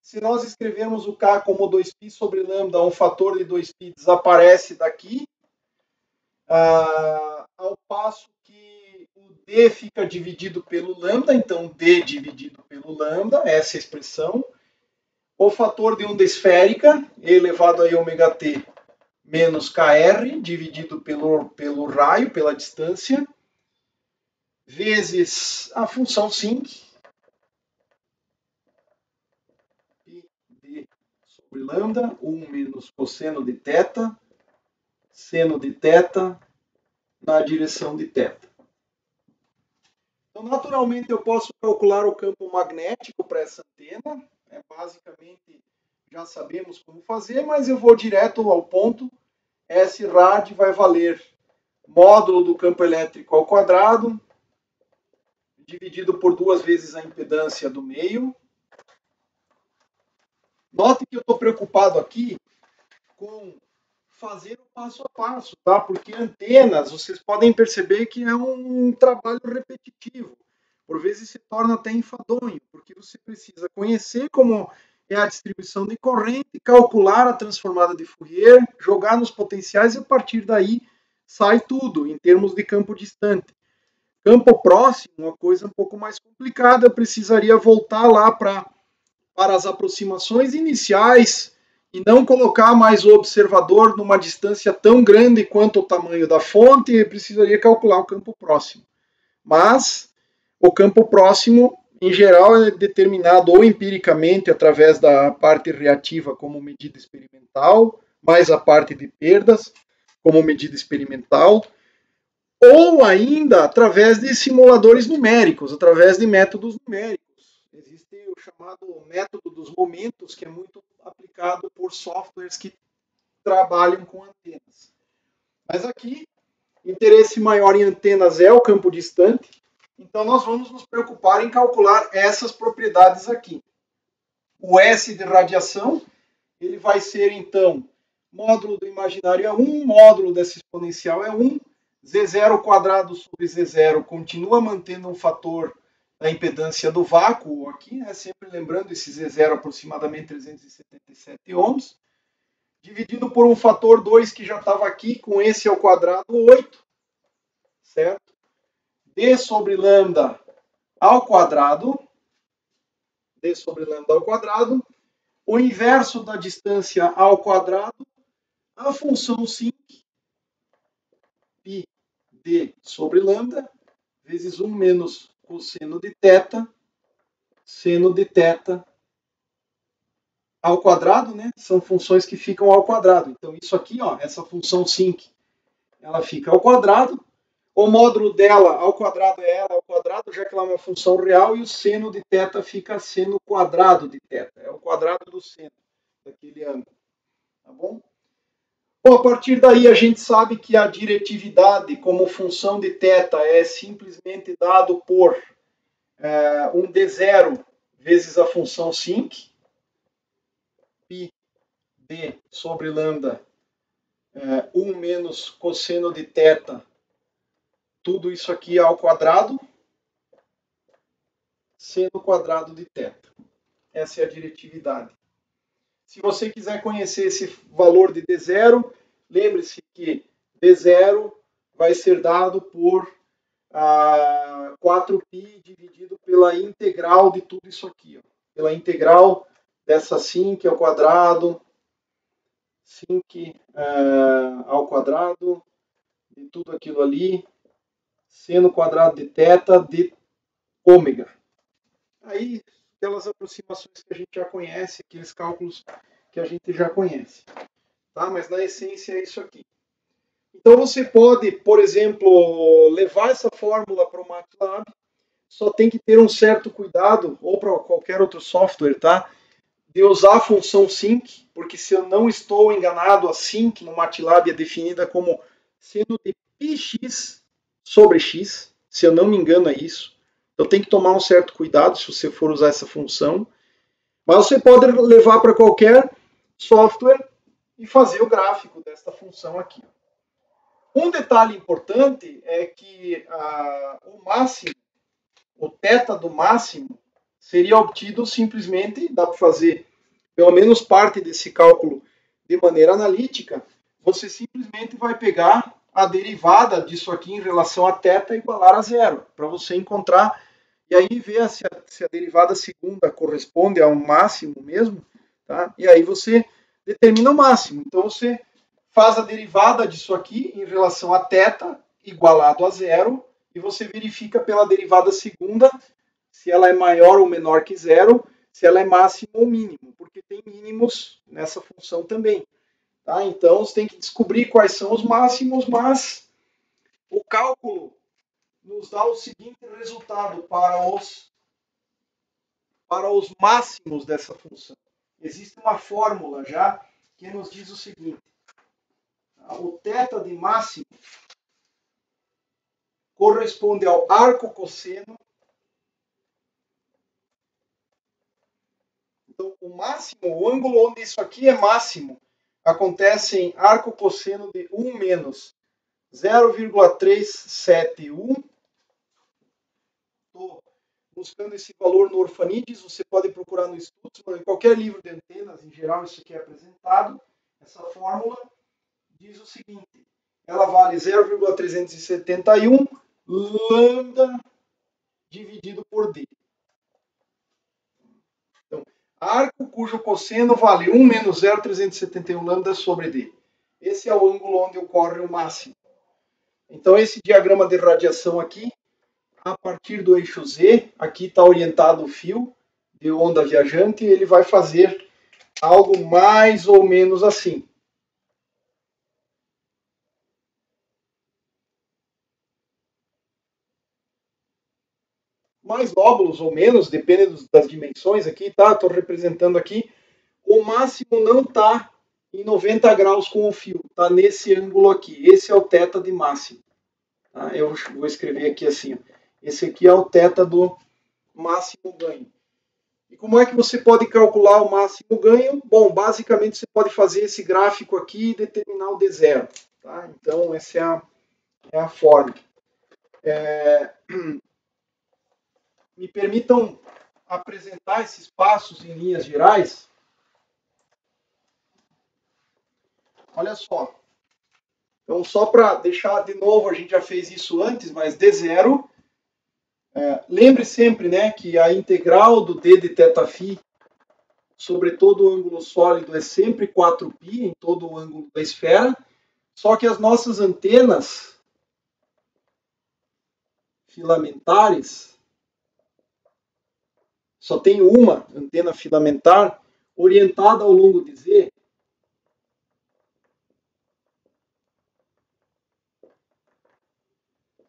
Se nós escrevermos o K como 2π sobre lambda, um fator de 2π desaparece daqui, ao passo que o D fica dividido pelo lambda, então D dividido pelo lambda, essa é a expressão. o fator de onda esférica, E elevado a ômega-t menos KR, dividido pelo raio, pela distância, vezes a função sinc, π d sobre lambda, 1 menos cosseno de θ, seno de θ na direção de θ. Então, naturalmente, eu posso calcular o campo magnético para essa antena. Basicamente, já sabemos como fazer, mas eu vou direto ao ponto. S rad vai valer módulo do campo elétrico ao quadrado, dividido por 2 vezes a impedância do meio. Note que eu estou preocupado aqui com fazer o passo a passo, tá? Porque antenas, vocês podem perceber que é um trabalho repetitivo. Por vezes se torna até enfadonho, porque você precisa conhecer como é a distribuição de corrente, calcular a transformada de Fourier, jogar nos potenciais e a partir daí sai tudo em termos de campo distante. Campo próximo, uma coisa um pouco mais complicada, eu precisaria voltar lá para as aproximações iniciais e não colocar mais o observador numa distância tão grande quanto o tamanho da fonte, eu precisaria calcular o campo próximo. Mas o campo próximo, em geral, é determinado ou empiricamente através da parte reativa como medida experimental, mais a parte de perdas como medida experimental, ou ainda através de simuladores numéricos, através de métodos numéricos. Existe o chamado método dos momentos, que é muito aplicado por softwares que trabalham com antenas. Mas aqui, interesse maior em antenas é o campo distante, então nós vamos nos preocupar em calcular essas propriedades aqui. O S de radiação, ele vai ser então, módulo do imaginário é 1, módulo dessa exponencial é 1, Z0 quadrado sobre Z0 continua mantendo um fator da impedância do vácuo aqui, né? Sempre lembrando esse Z0 aproximadamente 377 ohms, dividido por um fator 2 que já estava aqui, com esse ao quadrado 8, certo? D sobre lambda ao quadrado, D sobre lambda ao quadrado, o inverso da distância ao quadrado, a função sinc, π d sobre lambda, vezes 1 menos cosseno de θ, seno de θ ao quadrado, né? São funções que ficam ao quadrado. Então, isso aqui, ó, essa função sinc, ela fica ao quadrado. O módulo dela ao quadrado é ela ao quadrado, já que ela é uma função real, e o seno de θ fica seno quadrado de θ. É o quadrado do seno daquele ângulo. Tá bom? Bom, a partir daí a gente sabe que a diretividade como função de θ é simplesmente dado por um D0 vezes a função sinc, π d sobre lambda, 1 menos cosseno de θ, tudo isso aqui ao quadrado, seno quadrado de θ. Essa é a diretividade. Se você quiser conhecer esse valor de D0, lembre-se que D0 vai ser dado por 4π dividido pela integral de tudo isso aqui. Ó. Pela integral dessa sinc ao quadrado, sinc ao quadrado, de tudo aquilo ali, seno quadrado de θ de ômega. Aí, aquelas aproximações que a gente já conhece, aqueles cálculos que a gente já conhece. Tá? Mas na essência é isso aqui. Então você pode, por exemplo, levar essa fórmula para o MATLAB, só tem que ter um certo cuidado, ou para qualquer outro software, tá? De usar a função sinc, porque se eu não estou enganado, a sinc no MATLAB é definida como seno de πx sobre x, se eu não me engano é isso. Então tem que tomar um certo cuidado se você for usar essa função. Mas você pode levar para qualquer software e fazer o gráfico desta função aqui. Um detalhe importante é que o máximo, o θ do máximo, seria obtido simplesmente, dá para fazer pelo menos parte desse cálculo de maneira analítica, você simplesmente vai pegar a derivada disso aqui em relação a θ igualar a zero, para você encontrar, e aí ver se a derivada segunda corresponde a um máximo mesmo, Tá? E aí você determina o máximo. Então você faz a derivada disso aqui em relação a θ igualado a zero e você verifica pela derivada segunda se ela é maior ou menor que zero, se ela é máximo ou mínimo, porque tem mínimos nessa função também. Tá? Então você tem que descobrir quais são os máximos, mas o cálculo nos dá o seguinte resultado para os máximos dessa função. Existe uma fórmula já que nos diz o seguinte: o θ de máximo corresponde ao arco cosseno. Então, o máximo, o ângulo onde isso aqui é máximo, acontece em arco cosseno de 1 menos 0,371. Estou buscando esse valor no Orphanides, você pode procurar no Stutzman, em qualquer livro de antenas, em geral isso aqui é apresentado. Essa fórmula diz o seguinte: ela vale 0,371 lambda dividido por d. Então, arco cujo cosseno vale 1 menos 0,371 lambda sobre d. Esse é o ângulo onde ocorre o máximo. Então, esse diagrama de radiação aqui, a partir do eixo Z, aqui está orientado o fio de onda viajante, ele vai fazer algo mais ou menos assim. Mais lóbulos ou menos, depende das dimensões aqui, tá? Estou representando aqui. O máximo não está em 90 graus com o fio, está nesse ângulo aqui. Esse é o θ de máximo. Tá? Eu vou escrever aqui assim. Esse aqui é o θ do máximo ganho. E como é que você pode calcular o máximo ganho? Bom, basicamente você pode fazer esse gráfico aqui e determinar o D0. Tá? Então, essa é a forma. Me permitam apresentar esses passos em linhas gerais. Olha só. Então, só para deixar de novo, a gente já fez isso antes, mas D0. Lembre sempre, né, que a integral do d de θφ sobre todo o ângulo sólido é sempre 4π em todo o ângulo da esfera, só que as nossas antenas filamentares, só tem uma antena filamentar orientada ao longo de Z.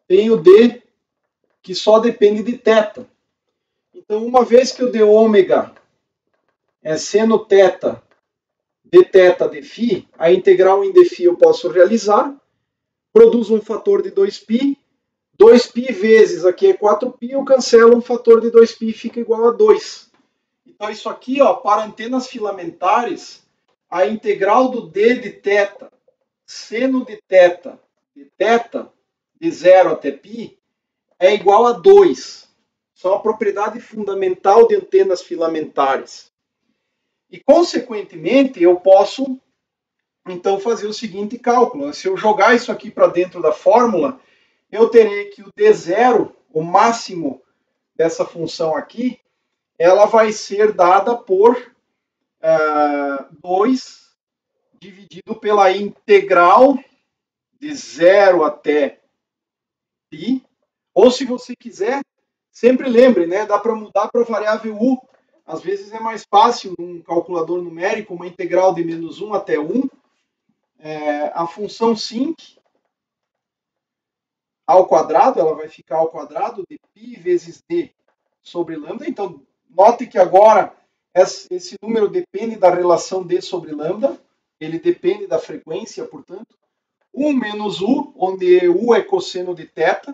Tem o D que só depende de θ. Então, uma vez que o d ômega é seno θ de θ de φ, a integral em dφ eu posso realizar, produz um fator de 2π, 2π vezes aqui é 4π, eu cancelo um fator de 2π e fica igual a 2. Então, isso aqui, ó, para antenas filamentares, a integral do d de θ, seno de θ, de 0 até π, é igual a 2. Isso é uma propriedade fundamental de antenas filamentares. E, consequentemente, eu posso, então, fazer o seguinte cálculo. Se eu jogar isso aqui para dentro da fórmula, eu terei que o D0, o máximo dessa função aqui, ela vai ser dada por 2 dividido pela integral de 0 até π. Ou, se você quiser, sempre lembre, né, dá para mudar para a variável u. Às vezes é mais fácil, num calculador numérico, uma integral de menos 1 até 1. A função sinc ao quadrado, ela vai ficar ao quadrado de π vezes d sobre lambda. Então, note que agora esse número depende da relação d sobre lambda. Ele depende da frequência, portanto. 1 menos u, onde u é cosseno de θ.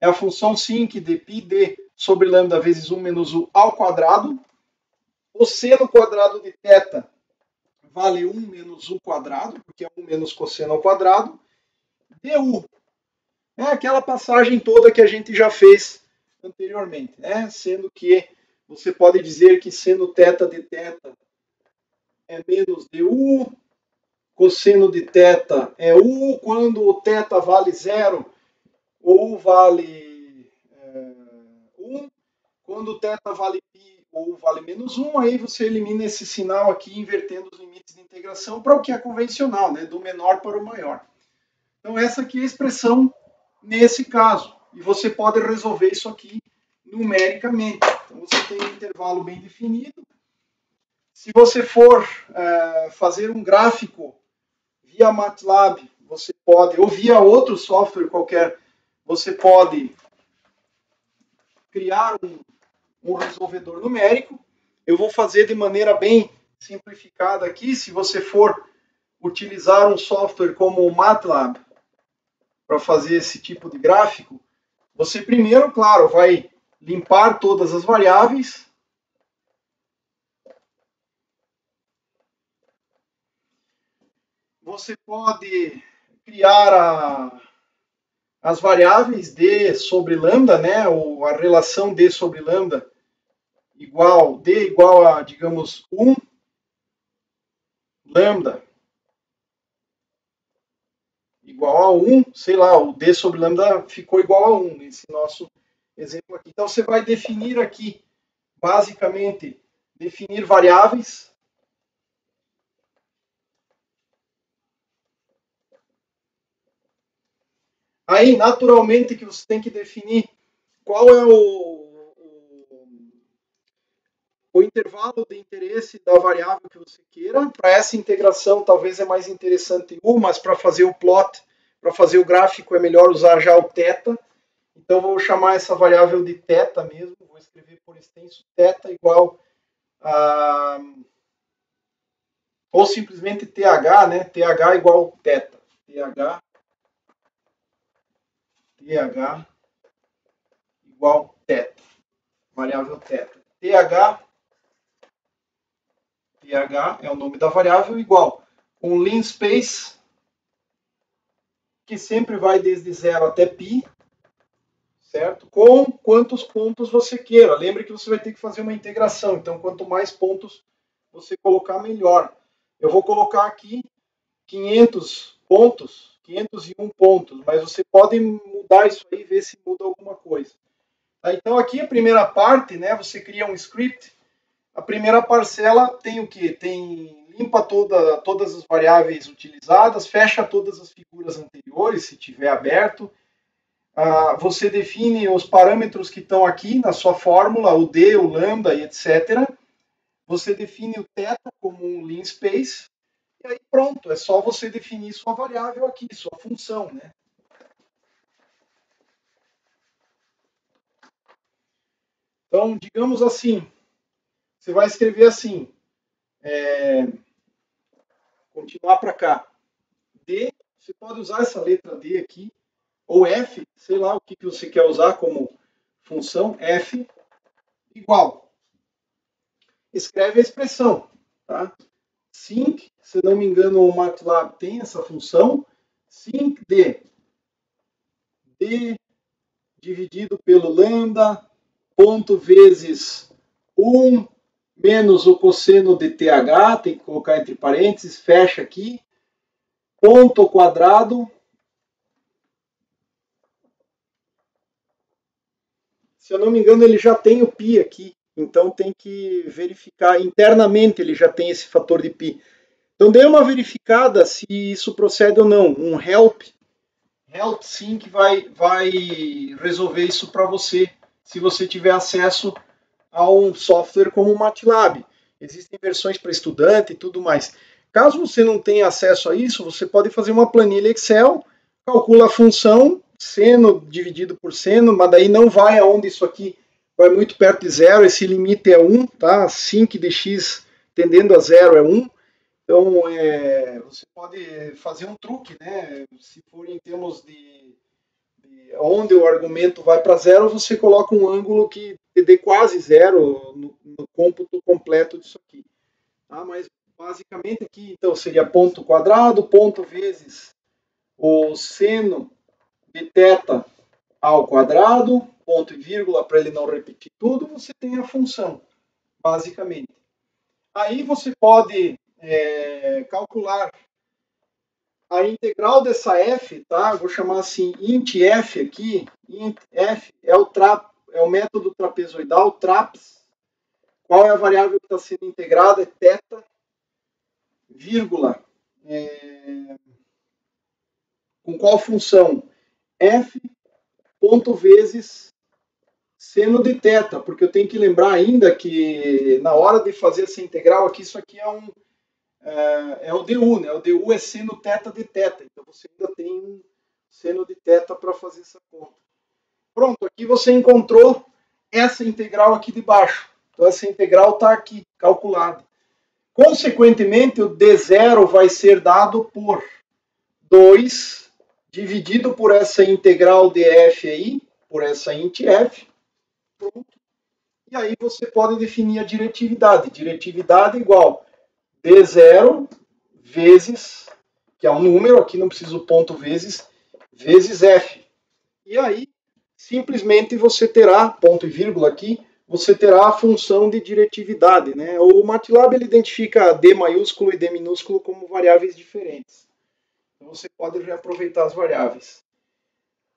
É a função sinc de πd sobre lambda vezes 1 menos u ao quadrado. O seno quadrado de θ vale 1 menos u quadrado, porque é 1 menos cosseno ao quadrado. du é aquela passagem toda que a gente já fez anteriormente, né? Sendo que você pode dizer que seno θ de θ é menos du, cosseno de θ é u, quando o θ vale 0, o u vale 1, quando o θ vale π, ou vale menos 1, aí você elimina esse sinal aqui, invertendo os limites de integração para o que é convencional, né, do menor para o maior. Então essa aqui é a expressão nesse caso, e você pode resolver isso aqui numericamente. Então você tem um intervalo bem definido. Se você for fazer um gráfico via MATLAB, você pode, ou via outro software qualquer, você pode criar um resolvedor numérico. Eu vou fazer de maneira bem simplificada aqui. Se você for utilizar um software como o MATLAB para fazer esse tipo de gráfico, você primeiro, claro, vai limpar todas as variáveis. Você pode criar as variáveis d sobre lambda, né, ou a relação d sobre lambda igual, d igual a, digamos, 1, lambda igual a 1, sei lá, o d sobre lambda ficou igual a 1 nesse nosso exemplo aqui. Então você vai definir aqui, basicamente, definir variáveis. Aí, naturalmente, que você tem que definir qual é o intervalo de interesse da variável que você queira. Para essa integração, talvez é mais interessante U, mas para fazer o plot, para fazer o gráfico, é melhor usar já o θ. Então, vou chamar essa variável de θ mesmo. Vou escrever por extenso θ igual a... ou simplesmente TH, né? TH igual θ. TH igual θ. Variável θ. TH é o nome da variável, igual um lean space, que sempre vai desde 0 até π, certo? Com quantos pontos você queira. Lembre que você vai ter que fazer uma integração, então quanto mais pontos você colocar, melhor. Eu vou colocar aqui 500 pontos, 501 pontos, mas você pode mudar isso aí e ver se muda alguma coisa. Tá? Então aqui a primeira parte, né, você cria um script. A primeira parcela tem o que? Limpa todas as variáveis utilizadas, fecha todas as figuras anteriores, se tiver aberto. Você define os parâmetros que estão aqui na sua fórmula, o d, o lambda e etc. Você define o θ como um lean space. E aí pronto, é só você definir sua variável aqui, sua função, né? Então, digamos assim, você vai escrever assim, continuar para cá, D, você pode usar essa letra D aqui, ou F, sei lá o que você quer usar como função, F igual. Escreve a expressão, tá? Sync, se não me engano, o MATLAB tem essa função, sync D dividido pelo lambda, ponto vezes 1 menos o cosseno de TH, tem que colocar entre parênteses, fecha aqui, ponto ao quadrado. Se eu não me engano, ele já tem o π aqui, então tem que verificar internamente, ele já tem esse fator de π. Então dê uma verificada se isso procede ou não. Um help sim que vai resolver isso para você, se você tiver acesso a um software como o MATLAB. Existem versões para estudante e tudo mais. Caso você não tenha acesso a isso, você pode fazer uma planilha Excel, calcula a função, seno dividido por seno, mas daí não vai aonde isso aqui vai muito perto de zero, esse limite é 1, tá? Sinc de x tendendo a zero é 1. Então, você pode fazer um truque, né? Se for em termos de onde o argumento vai para zero, você coloca um ângulo que dê quase zero no cômputo completo disso aqui. Tá? Mas, basicamente, aqui, então, seria ponto quadrado, ponto vezes o seno de θ ao quadrado, ponto e vírgula, para ele não repetir tudo, você tem a função, basicamente. Aí você pode calcular a integral dessa f, tá? Vou chamar assim int f aqui. Int f é o método trapezoidal TRAPS, qual é a variável que está sendo integrada? É θ, vírgula, com qual função? F ponto vezes seno de θ, porque eu tenho que lembrar ainda que na hora de fazer essa integral aqui, isso aqui é o du, né? O du é seno θ de θ, então você ainda tem um seno de θ para fazer essa conta. Pronto, aqui você encontrou essa integral aqui de baixo. Então essa integral está aqui, calculada. Consequentemente, o d0 vai ser dado por 2 dividido por essa integral df aí, por essa int f. Pronto. E aí você pode definir a diretividade. Diretividade igual d0 vezes, que é um número, aqui não precisa o ponto vezes f. E aí, simplesmente você terá, ponto e vírgula aqui, você terá a função de diretividade, né? O MATLAB ele identifica D maiúsculo e D minúsculo como variáveis diferentes. Então você pode reaproveitar as variáveis.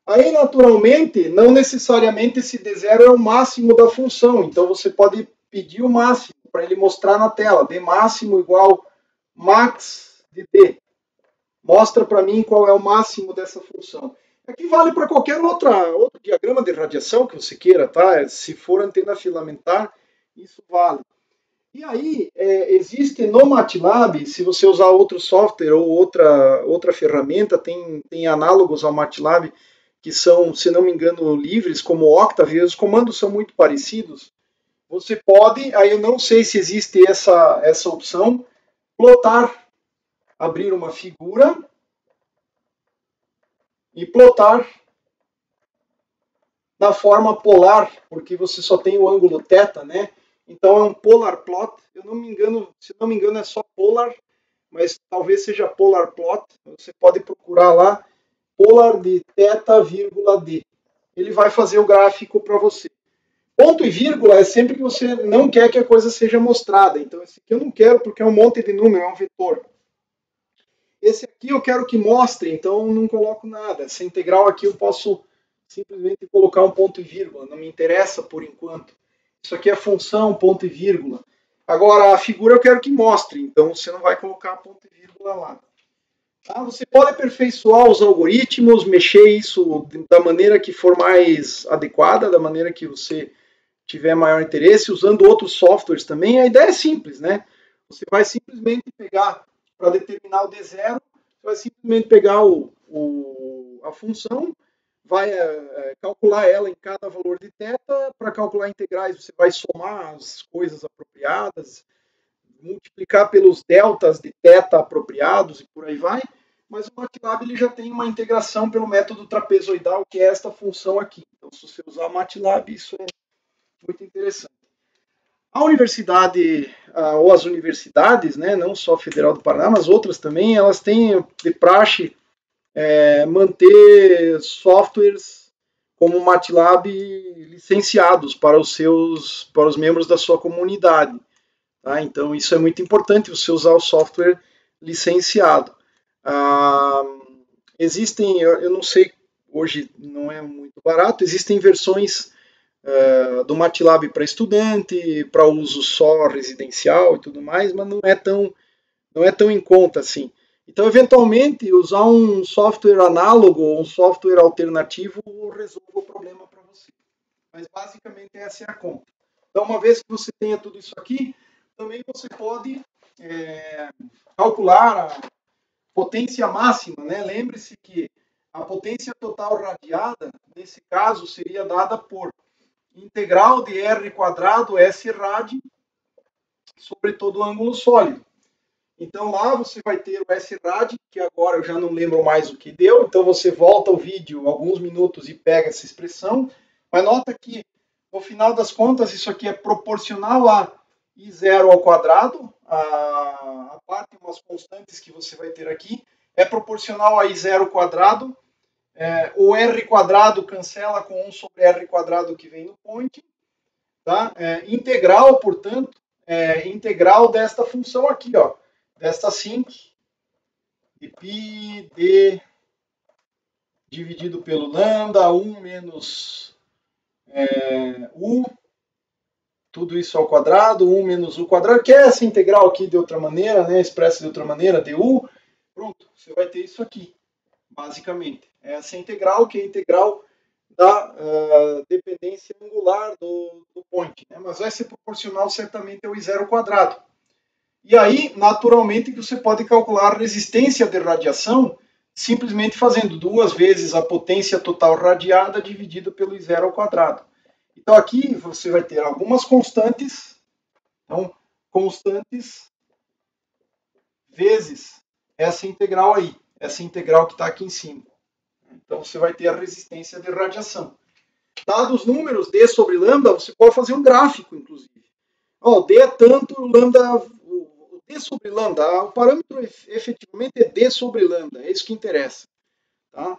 Aí, naturalmente, não necessariamente esse D0 é o máximo da função. Então você pode pedir o máximo para ele mostrar na tela. D máximo igual max de D. Mostra para mim qual é o máximo dessa função. Aqui vale para qualquer outro diagrama de radiação que você queira, tá? Se for antena filamentar, isso vale. E aí, existe no MATLAB, se você usar outro software ou outra ferramenta, tem análogos ao MATLAB que são, se não me engano, livres, como o Octave, os comandos são muito parecidos. Você pode, aí eu não sei se existe essa opção, plotar, abrir uma figura e plotar na forma polar, porque você só tem o ângulo θ, né? Então é um polar plot. Eu não me engano, se não me engano é só polar, mas talvez seja polar plot. Você pode procurar lá polar de θ, vírgula d. Ele vai fazer o gráfico para você. Ponto e vírgula é sempre que você não quer que a coisa seja mostrada. Então esse aqui eu não quero porque é um monte de número, é um vetor. Esse aqui eu quero que mostre, então eu não coloco nada. Essa integral aqui eu posso simplesmente colocar um ponto e vírgula, não me interessa por enquanto. Isso aqui é função, ponto e vírgula. Agora, a figura eu quero que mostre, então você não vai colocar ponto e vírgula lá. Tá? Você pode aperfeiçoar os algoritmos, mexer isso da maneira que for mais adequada, da maneira que você tiver maior interesse, usando outros softwares também. A ideia é simples, né? Você vai simplesmente pegar, para determinar o D0, você vai simplesmente pegar a função, vai calcular ela em cada valor de θ. Para calcular integrais, você vai somar as coisas apropriadas, multiplicar pelos deltas de θ apropriados e por aí vai. Mas o MATLAB ele já tem uma integração pelo método trapezoidal, que é esta função aqui. Então, se você usar o MATLAB, isso é muito interessante. A universidade, ou as universidades, né, não só a Federal do Paraná, mas outras também, elas têm de praxe manter softwares como o MATLAB licenciados para os membros da sua comunidade. Tá? Então, isso é muito importante, você usar o software licenciado. Existem, eu não sei, hoje não é muito barato, existem versões do MATLAB para estudante, para uso só residencial e tudo mais, mas não é tão em conta assim. Então, eventualmente, usar um software análogo ou um software alternativo resolve o problema para você. Mas, basicamente, essa é a conta. Então, uma vez que você tenha tudo isso aqui, também você pode calcular a potência máxima, né? Lembre-se que a potência total radiada, nesse caso, seria dada por integral de r quadrado S rad sobre todo o ângulo sólido. Então lá você vai ter o S rad, que agora eu já não lembro mais o que deu, então você volta ao vídeo alguns minutos e pega essa expressão, mas nota que no final das contas isso aqui é proporcional a I0 ao quadrado, a parte, umas constantes que você vai ter aqui, é proporcional a I0 ao quadrado, o r quadrado cancela com 1 sobre r quadrado que vem no point, tá? Integral, portanto, integral desta função aqui, ó, desta sinc de π d dividido pelo lambda 1 menos u, tudo isso ao quadrado, 1 menos u quadrado, que é essa integral aqui de outra maneira, né, expressa de outra maneira, du. Pronto, você vai ter isso aqui, basicamente. Essa integral, que é a integral da dependência angular do point, né? Mas vai ser proporcional certamente ao i0 quadrado. E aí, naturalmente, que você pode calcular a resistência de radiação simplesmente fazendo 2 vezes a potência total radiada dividido pelo i0 ao quadrado. Então aqui você vai ter algumas constantes, então constantes vezes essa integral aí, essa integral que está aqui em cima. Então você vai ter a resistência de radiação. Dados os números d sobre lambda, você pode fazer um gráfico, inclusive. Ó, d é tanto, lambda, o d sobre lambda, o parâmetro efetivamente é d sobre lambda, é isso que interessa. Tá?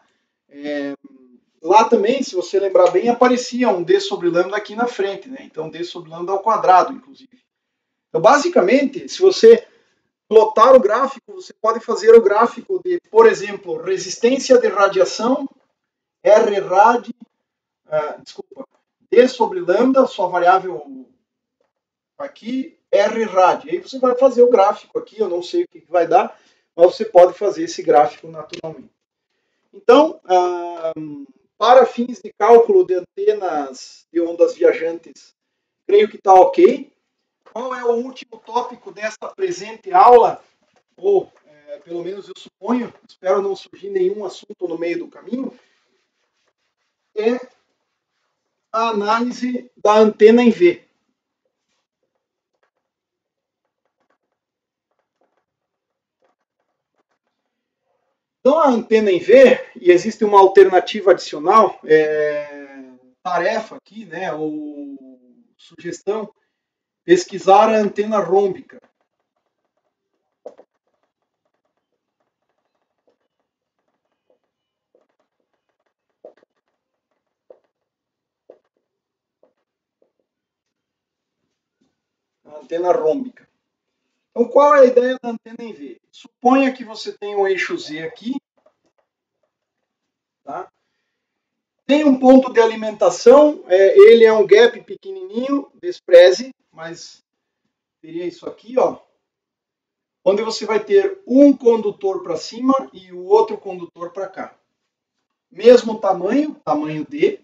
Lá também, se você lembrar bem, aparecia um d sobre lambda aqui na frente, né? Então d sobre lambda ao quadrado, inclusive. Então, basicamente, se você plotar o gráfico, você pode fazer o gráfico de, por exemplo, resistência de radiação, R rad, D sobre lambda, sua variável aqui, R rad. Aí você vai fazer o gráfico aqui, eu não sei o que vai dar, mas você pode fazer esse gráfico naturalmente. Então, para fins de cálculo de antenas de ondas viajantes, creio que está ok. Qual é o último tópico desta presente aula? Ou, pelo menos eu suponho, espero não surgir nenhum assunto no meio do caminho, é a análise da antena em V. Então, a antena em V, e existe uma alternativa adicional, tarefa aqui, né, ou sugestão, pesquisar a antena rômbica. A antena rômbica. Então, qual é a ideia da antena em V? Suponha que você tem o eixo Z aqui, tá? Tem um ponto de alimentação, ele é um gap pequenininho, despreze, mas teria isso aqui, ó, onde você vai ter um condutor para cima e o outro condutor para cá. Mesmo tamanho, tamanho D.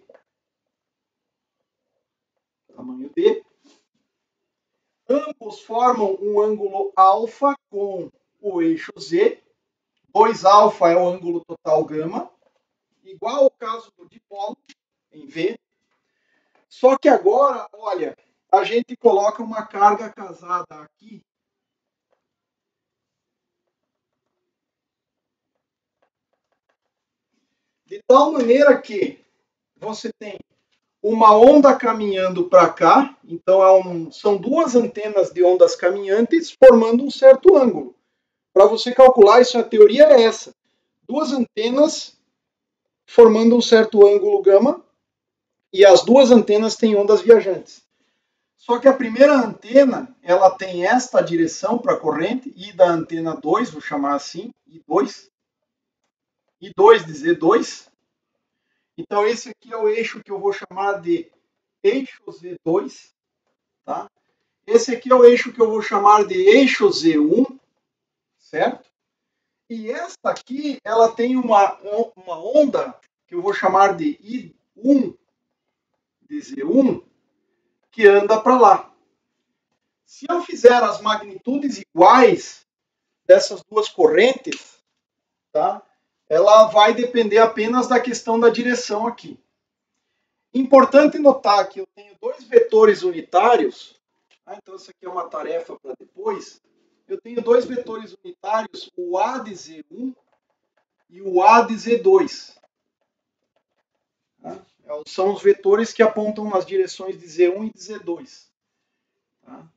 Ambos formam um ângulo alfa com o eixo Z. 2 alfa é o ângulo total gama, igual ao caso do dipolo em V. Só que agora, olha, a gente coloca uma carga casada aqui. De tal maneira que você tem uma onda caminhando para cá, então são duas antenas de ondas caminhantes formando um certo ângulo. Para você calcular isso, a teoria é essa. Duas antenas formando um certo ângulo gama e as duas antenas têm ondas viajantes. Só que a primeira antena, ela tem esta direção para a corrente, e da antena 2, vou chamar assim, I2 de Z2. Então esse aqui é o eixo que eu vou chamar de eixo Z2, tá? Esse aqui é o eixo que eu vou chamar de eixo Z1, certo? E esta aqui, ela tem uma onda que eu vou chamar de I1 de Z1, que anda para lá. Se eu fizer as magnitudes iguais dessas duas correntes, tá? Ela vai depender apenas da questão da direção aqui. Importante notar que eu tenho dois vetores unitários. Então, isso aqui é uma tarefa para depois. Eu tenho dois vetores unitários, o A de Z1 e o A de Z2. Tá? São os vetores que apontam nas direções de Z1 e de Z2. Tá?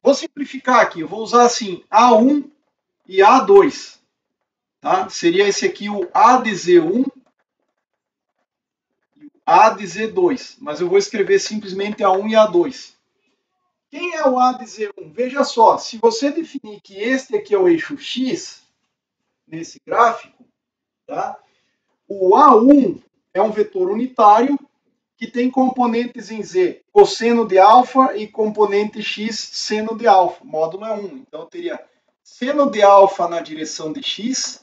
Vou simplificar aqui. Eu vou usar assim, A1 e A2. Tá? Seria esse aqui o A de Z1 e o A de Z2. Mas eu vou escrever simplesmente A1 e A2. Quem é o A de Z1? Veja só, se você definir que este aqui é o eixo X, nesse gráfico, tá? O A1 é um vetor unitário que tem componentes em Z, cosseno de alfa e componente x, seno de alfa. Módulo é 1. Então, eu teria seno de alfa na direção de x,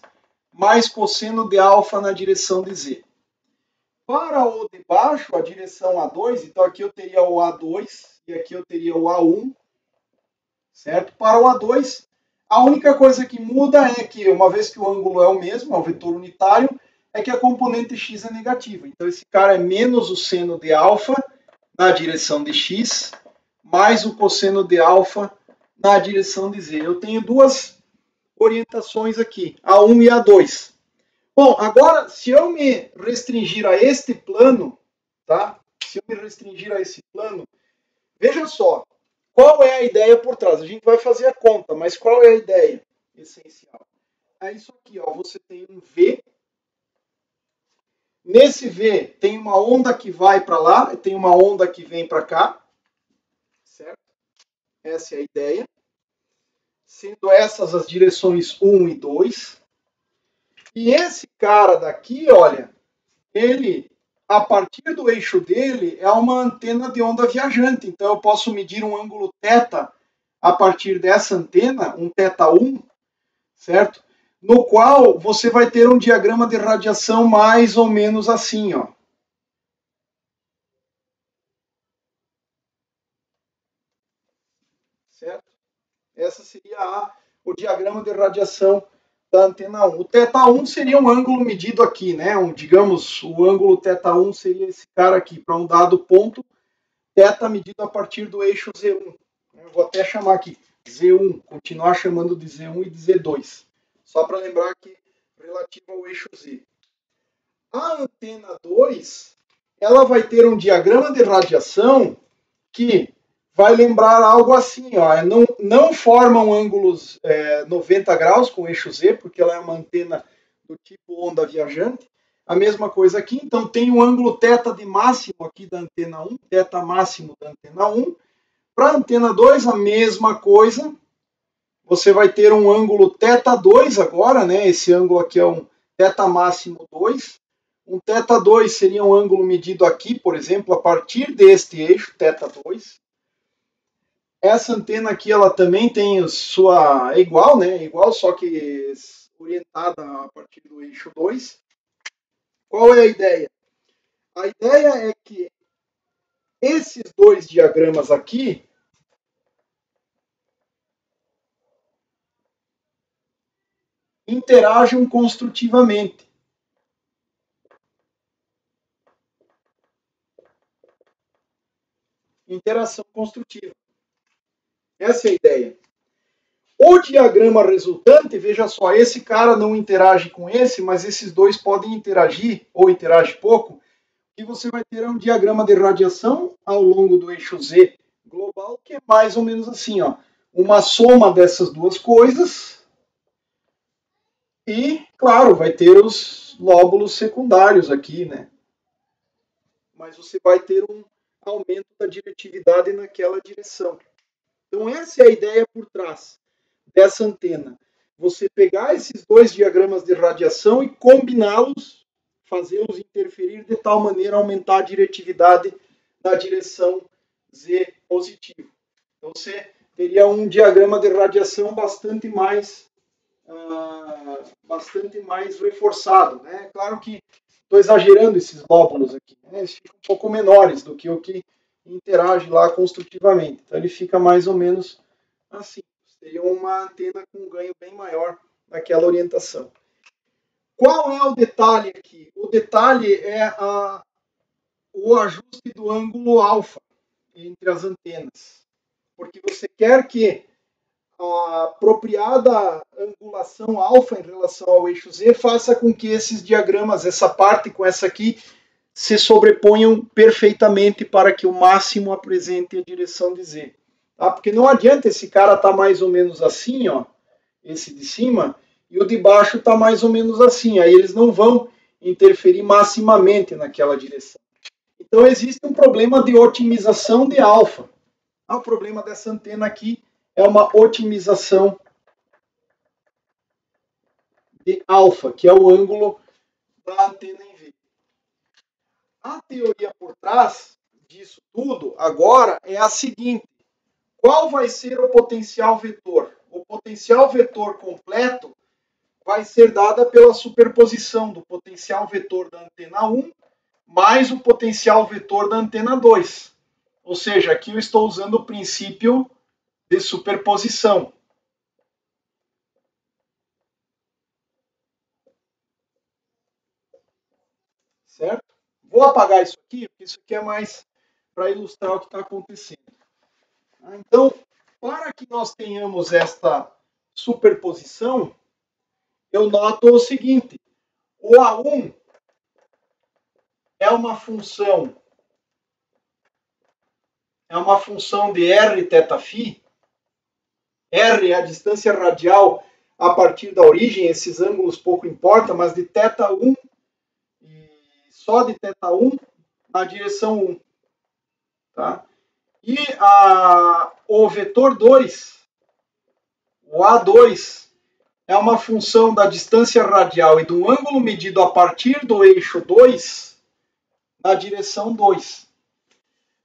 mais cosseno de alfa na direção de Z. Para o de baixo, a direção A2, então aqui eu teria o A2 e aqui eu teria o A1, certo? Para o A2, a única coisa que muda é que, uma vez que o ângulo é o mesmo, é o vetor unitário, é que a componente x é negativa. Então, esse cara é menos o seno de alfa na direção de x, mais o cosseno de alfa na direção de z. Eu tenho duas orientações aqui, A1 e A2. Bom, agora, se eu me restringir a este plano, tá? Se eu me restringir a esse plano, veja só, qual é a ideia por trás? A gente vai fazer a conta, mas qual é a ideia essencial? É isso aqui, ó, você tem um V. Nesse V tem uma onda que vai para lá, tem uma onda que vem para cá, certo? Essa é a ideia. Sendo essas as direções 1 e 2. E esse cara daqui, olha, ele, a partir do eixo dele, é uma antena de onda viajante. Então, eu posso medir um ângulo θ a partir dessa antena, um θ1, certo? No qual você vai ter um diagrama de radiação mais ou menos assim, ó. Certo? Essa seria o diagrama de radiação da antena 1. O θ1 seria um ângulo medido aqui, né? Digamos, o ângulo θ1 seria esse cara aqui, para um dado ponto, θ medido a partir do eixo Z1. Eu vou até chamar aqui Z1, continuar chamando de Z1 e de Z2. Só para lembrar que relativo ao eixo Z. A antena 2, ela vai ter um diagrama de radiação que vai lembrar algo assim, ó, não formam ângulos 90 graus com o eixo Z, porque ela é uma antena do tipo onda viajante. A mesma coisa aqui, então tem um ângulo θ de máximo aqui da antena 1, θ máximo da antena 1. Para a antena 2, a mesma coisa, você vai ter um ângulo θ2 agora, né? Esse ângulo aqui é um θ máximo 2. Um θ2 seria um ângulo medido aqui, por exemplo, a partir deste eixo, θ2. Essa antena aqui, ela também tem sua... é igual, né? Igual, só que orientada a partir do eixo 2. Qual é a ideia? A ideia é que esses dois diagramas aqui interagem construtivamente. Interação construtiva. Essa é a ideia. O diagrama resultante, veja só, esse cara não interage com esse, mas esses dois podem interagir, ou interage pouco, e você vai ter um diagrama de radiação ao longo do eixo Z global, que é mais ou menos assim, ó, uma soma dessas duas coisas, e, claro, vai ter os lóbulos secundários aqui, né? Mas você vai ter um aumento da diretividade naquela direção. Então, essa é a ideia por trás dessa antena. Você pegar esses dois diagramas de radiação e combiná-los, fazê-los interferir de tal maneira a aumentar a diretividade na direção Z positivo. Então, você teria um diagrama de radiação bastante mais reforçado, né? Claro que estou exagerando esses lóbulos aqui, né? Eles ficam um pouco menores do que o que interage lá construtivamente. Então, ele fica mais ou menos assim. Seria uma antena com um ganho bem maior naquela orientação. Qual é o detalhe aqui? O detalhe é o ajuste do ângulo alfa entre as antenas. Porque você quer que a apropriada angulação alfa em relação ao eixo Z faça com que esses diagramas, essa parte com essa aqui, se sobreponham perfeitamente para que o máximo apresente a direção de Z. Tá? Porque não adianta esse cara estar mais ou menos assim, ó, esse de cima, e o de baixo está mais ou menos assim. Aí eles não vão interferir maximamente naquela direção. Então existe um problema de otimização de alfa. O problema dessa antena aqui é uma otimização de alfa, que é o ângulo da antena em V. A teoria por trás disso tudo agora é a seguinte: qual vai ser o potencial vetor? O potencial vetor completo vai ser dada pela superposição do potencial vetor da antena 1 mais o potencial vetor da antena 2. Ou seja, aqui eu estou usando o princípio de superposição. Certo? Vou apagar isso aqui, porque isso aqui é mais para ilustrar o que está acontecendo. Então, para que nós tenhamos esta superposição, eu noto o seguinte: o A1 é uma função de R θφ. R é a distância radial a partir da origem, esses ângulos pouco importam, mas de θ1 e só de θ1 na direção 1. Tá? E o vetor 2, o A2, é uma função da distância radial e do ângulo medido a partir do eixo 2 na direção 2.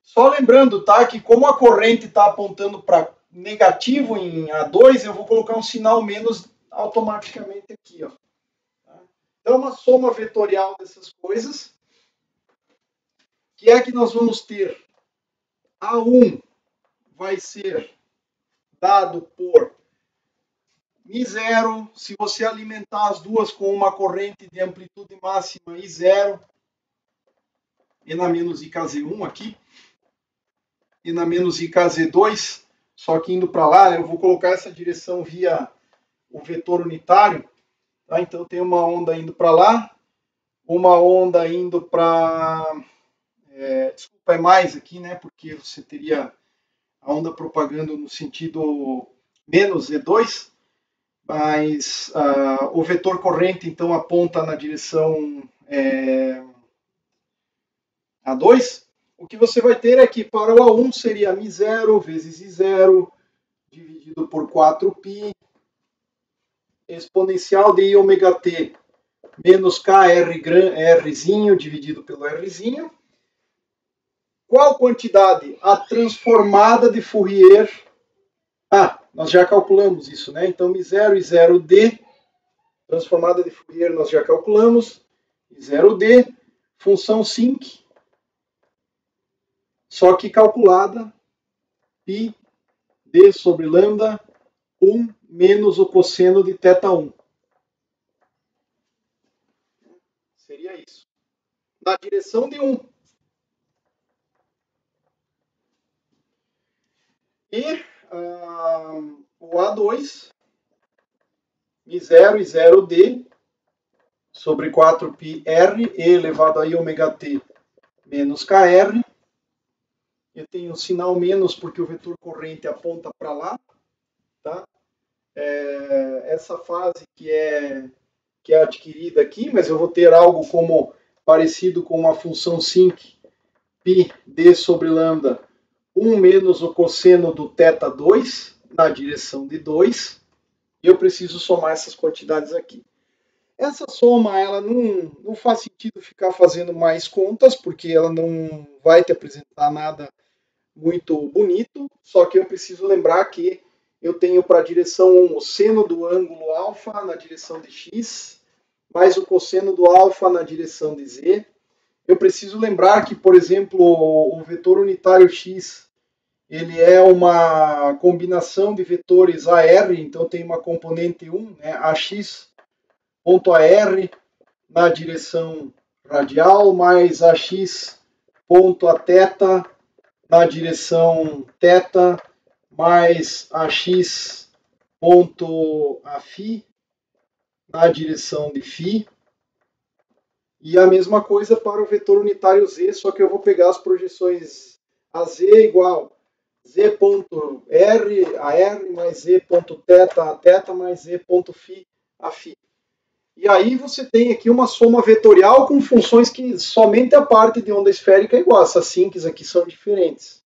Só lembrando, tá, que como a corrente está apontando para negativo em A2, eu vou colocar um sinal menos automaticamente aqui. Ó. Então, uma soma vetorial dessas coisas, que é que nós vamos ter A1 vai ser dado por I0, se você alimentar as duas com uma corrente de amplitude máxima I0, e na menos IKZ1 aqui, e na menos IKZ2, só que indo para lá, eu vou colocar essa direção via o vetor unitário, tá? Então tem uma onda indo para lá, uma onda indo para... desculpa, é mais aqui, né? Porque você teria a onda propagando no sentido menos E2, mas o vetor corrente, então, aponta na direção A2. O que você vai ter é que para o A1 seria μ0 vezes I0 dividido por 4π exponencial de Iωt menos KRzinho dividido pelo Rzinho. Qual quantidade? A transformada de Fourier. Nós já calculamos isso, né? Então, μ0 e 0D, transformada de Fourier, nós já calculamos. 0D, função sinc, só que calculada, π d sobre lambda 1 menos o cosseno de θ1. Seria isso. Na direção de 1. E o A2, μ0 e 0D, sobre 4πr, e elevado a Iωt menos KR. Eu tenho um sinal menos porque o vetor corrente aponta para lá. Tá? Essa fase que é adquirida aqui, mas eu vou ter algo como parecido com uma função sinc π d sobre lambda 1 menos o cosseno do θ2 na direção de 2, e eu preciso somar essas quantidades aqui. Essa soma, ela não faz sentido ficar fazendo mais contas, porque ela não vai te apresentar nada muito bonito, só que eu preciso lembrar que eu tenho para a direção 1 o seno do ângulo alfa na direção de x, mais o cosseno do alfa na direção de z. Eu preciso lembrar que, por exemplo, o vetor unitário x, ele é uma combinação de vetores AR, então tem uma componente 1, né, ax.ar na direção radial, mais ax.aθ na direção θ, mais ax.afι na direção de φ. E a mesma coisa para o vetor unitário z, só que eu vou pegar as projeções AZ igual z.r a r mais z.θ a θ mais z.φ a φ. E aí você tem aqui uma soma vetorial com funções que somente a parte de onda esférica é igual. Essas sincs aqui são diferentes.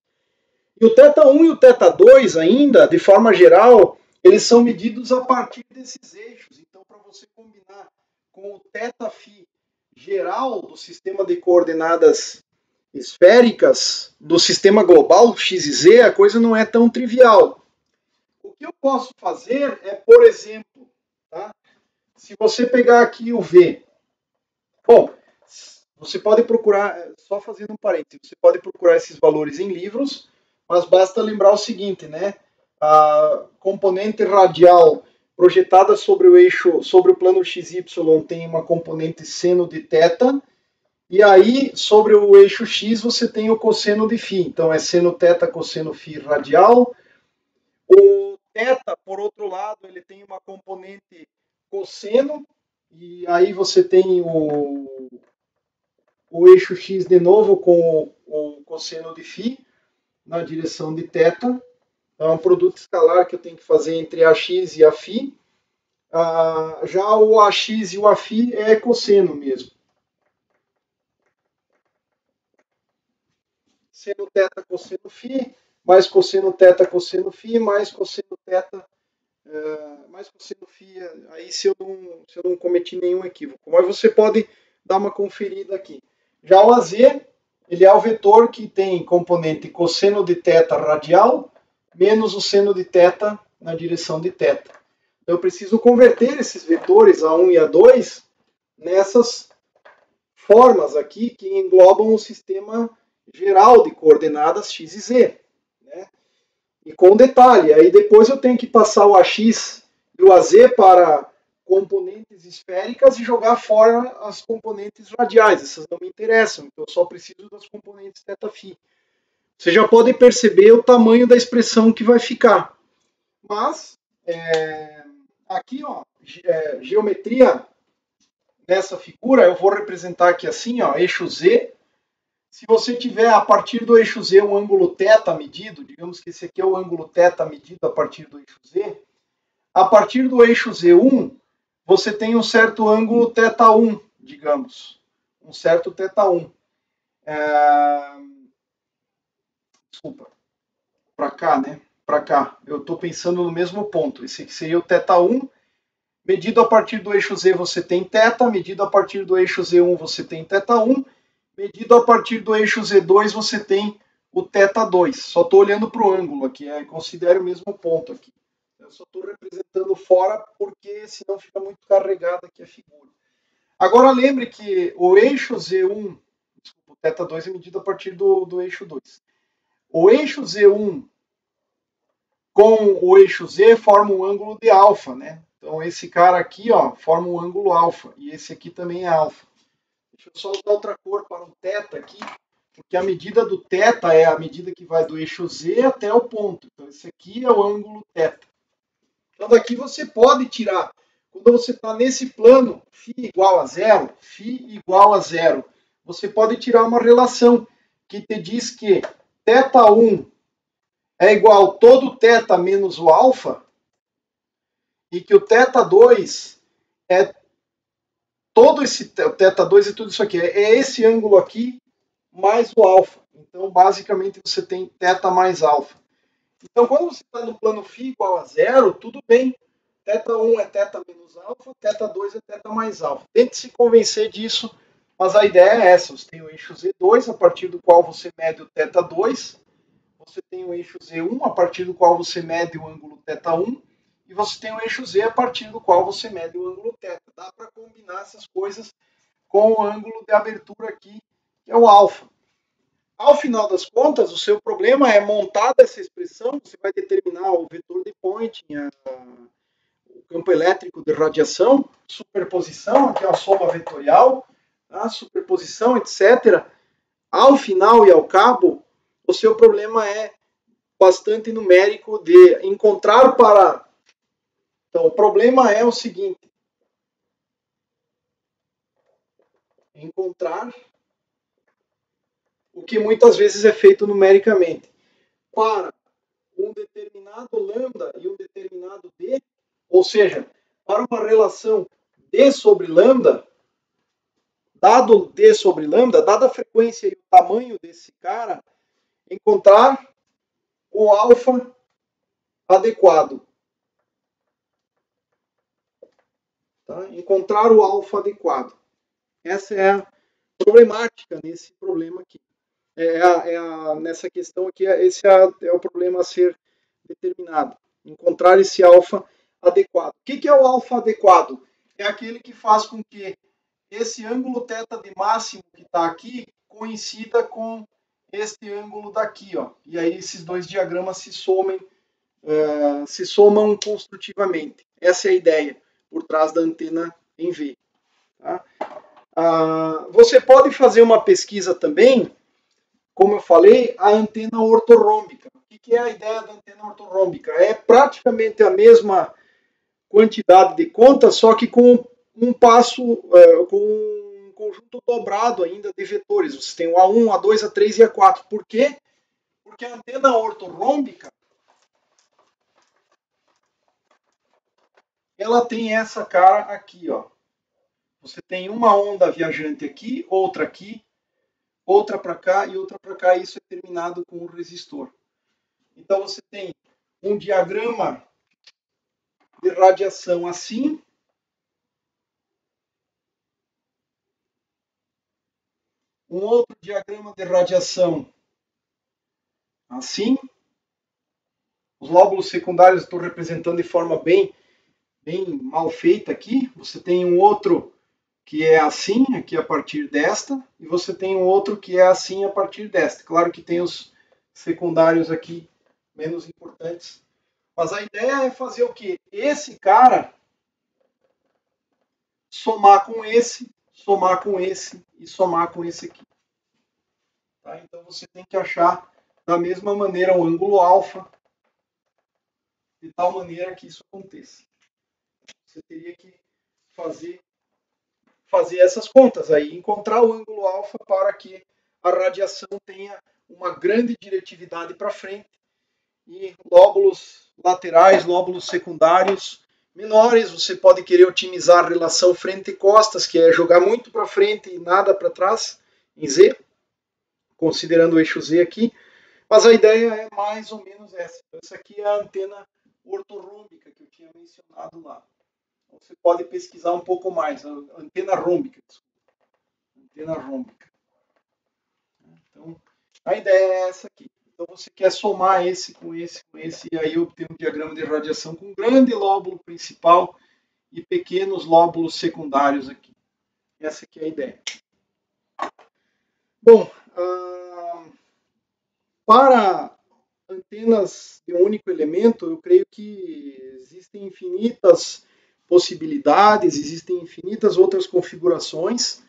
E o θ1 e o θ2 ainda, de forma geral, eles são medidos a partir desses eixos. Então, para você combinar com o θφ geral do sistema de coordenadas esféricas, do sistema global x e z, a coisa não é tão trivial. O que eu posso fazer é, por exemplo, tá? Se você pegar aqui o V, bom, você pode procurar, só fazendo um parênteses, você pode procurar esses valores em livros, mas basta lembrar o seguinte, né? A componente radial projetada sobre o eixo, sobre o plano XY tem uma componente seno de θ, e aí sobre o eixo X você tem o cosseno de φ. Então é seno θ cosseno φ radial. O θ, por outro lado, ele tem uma componente cosseno, e aí você tem o eixo X de novo com o cosseno de φ na direção de θ. Então, é um produto escalar que eu tenho que fazer entre AX e a φ. Já o AX e o Aφ é cosseno mesmo. Seno θ cosseno φ, mais cosseno θ cosseno φ, mais cosseno θ, mais cosseno φ, aí se eu não cometi nenhum equívoco. Mas você pode dar uma conferida aqui. Já o AZ, ele é o vetor que tem componente cosseno de θ radial, menos o seno de θ na direção de θ. Então eu preciso converter esses vetores A1 e A2 nessas formas aqui que englobam o sistema geral de coordenadas x e z. Né? E com detalhe, aí depois eu tenho que passar o AX e o AZ para componentes esféricas e jogar fora as componentes radiais. Essas não me interessam, então eu só preciso das componentes θφ. Você já pode perceber o tamanho da expressão que vai ficar. Mas, aqui, ó, geometria nessa figura, eu vou representar aqui assim, ó, eixo Z. Se você tiver a partir do eixo Z um ângulo θ medido, digamos que esse aqui é o ângulo θ medido a partir do eixo Z, a partir do eixo Z1, você tem um certo ângulo θ1, digamos. Um certo θ1. Desculpa. Para cá, né? Para cá. Eu estou pensando no mesmo ponto. Esse aqui seria o θ1. Medido a partir do eixo Z, você tem θ. Medido a partir do eixo Z1, você tem θ1. Medido a partir do eixo Z2, você tem o θ2. Só estou olhando para o ângulo aqui, considere o mesmo ponto aqui. Eu só estou representando fora porque senão fica muito carregada aqui a figura. Agora lembre que o eixo Z1, desculpa, o θ2 é medido a partir do eixo 2. O eixo Z1 com o eixo Z forma um ângulo de alfa, né? Então esse cara aqui, ó, forma um ângulo alfa, e esse aqui também é alfa. Deixa eu só usar outra cor para o θ aqui, porque a medida do θ é a medida que vai do eixo Z até o ponto. Então esse aqui é o ângulo θ. Então daqui você pode tirar, quando você está nesse plano, φ igual a zero, φ igual a zero, você pode tirar uma relação que te diz que θ1 é igual a todo θ menos o alfa, e que o θ2 é todo esse θ2 e tudo isso aqui, é esse ângulo aqui mais o alfa. Então, basicamente, você tem θ mais alfa. Então, quando você está no plano φ igual a zero, tudo bem. θ1 é θ menos alfa, θ2 é θ mais alfa. Tente se convencer disso, mas a ideia é essa. Você tem o eixo Z2, a partir do qual você mede o θ2. Você tem o eixo Z1, a partir do qual você mede o ângulo θ1. E você tem o eixo Z, a partir do qual você mede o ângulo θ. Dá para combinar essas coisas com o ângulo de abertura aqui, que é o alfa. Ao final das contas, o seu problema é montar essa expressão, você vai determinar o vetor de Poynting, o campo elétrico de radiação, superposição, aqui é a soma vetorial, a superposição, etc. Ao final e ao cabo, o seu problema é bastante numérico de encontrar para... Então, o problema é o seguinte: encontrar o que muitas vezes é feito numericamente. Para um determinado lambda e um determinado d, ou seja, para uma relação d sobre lambda, dado d sobre lambda, dada a frequência e o tamanho desse cara, encontrar o alfa adequado. Tá? Encontrar o alfa adequado. Essa é a problemática nesse problema aqui. Nessa questão aqui, esse é o problema a ser determinado. Encontrar esse alfa adequado. O que é o alfa adequado? É aquele que faz com que esse ângulo θ de máximo que está aqui coincida com este ângulo daqui, ó. E aí esses dois diagramas se somam construtivamente. Essa é a ideia por trás da antena em V. Tá? Você pode fazer uma pesquisa também, como eu falei, a antena ortorrômbica. O que é a ideia da antena ortorrômbica? É praticamente a mesma quantidade de contas, só que com um passo, com um conjunto dobrado ainda de vetores. Você tem o A1, A2, A3 e A4. Por quê? Porque a antena ortorrômbica ela tem essa cara aqui, ó. Você tem uma onda viajante aqui, outra para cá e outra para cá. E isso é terminado com o resistor. Então você tem um diagrama de radiação assim. Um outro diagrama de radiação assim. Os lóbulos secundários estou representando de forma bem mal feita aqui. Você tem um outro que é assim, aqui a partir desta, e você tem um outro que é assim a partir desta. Claro que tem os secundários aqui menos importantes. Mas a ideia é fazer o quê? Esse cara somar com esse e somar com esse aqui. Tá? Então você tem que achar da mesma maneira o ângulo alfa, de tal maneira que isso aconteça. Você teria que fazer essas contas aí, encontrar o ângulo alfa para que a radiação tenha uma grande diretividade para frente e lóbulos laterais, lóbulos secundários menores. Você pode querer otimizar a relação frente e costas, que é jogar muito para frente e nada para trás, em Z, considerando o eixo Z aqui. Mas a ideia é mais ou menos essa. Essa aqui é a antena ortorrômbica que eu tinha mencionado lá. Você pode pesquisar um pouco mais. Antena rômbica. Antena rômbica. Então, a ideia é essa aqui. Então, você quer somar esse com esse, e aí obter um diagrama de radiação com um grande lóbulo principal e pequenos lóbulos secundários aqui. Essa aqui é a ideia. Bom, para antenas de um único elemento, eu creio que existem infinitas possibilidades, existem infinitas outras configurações.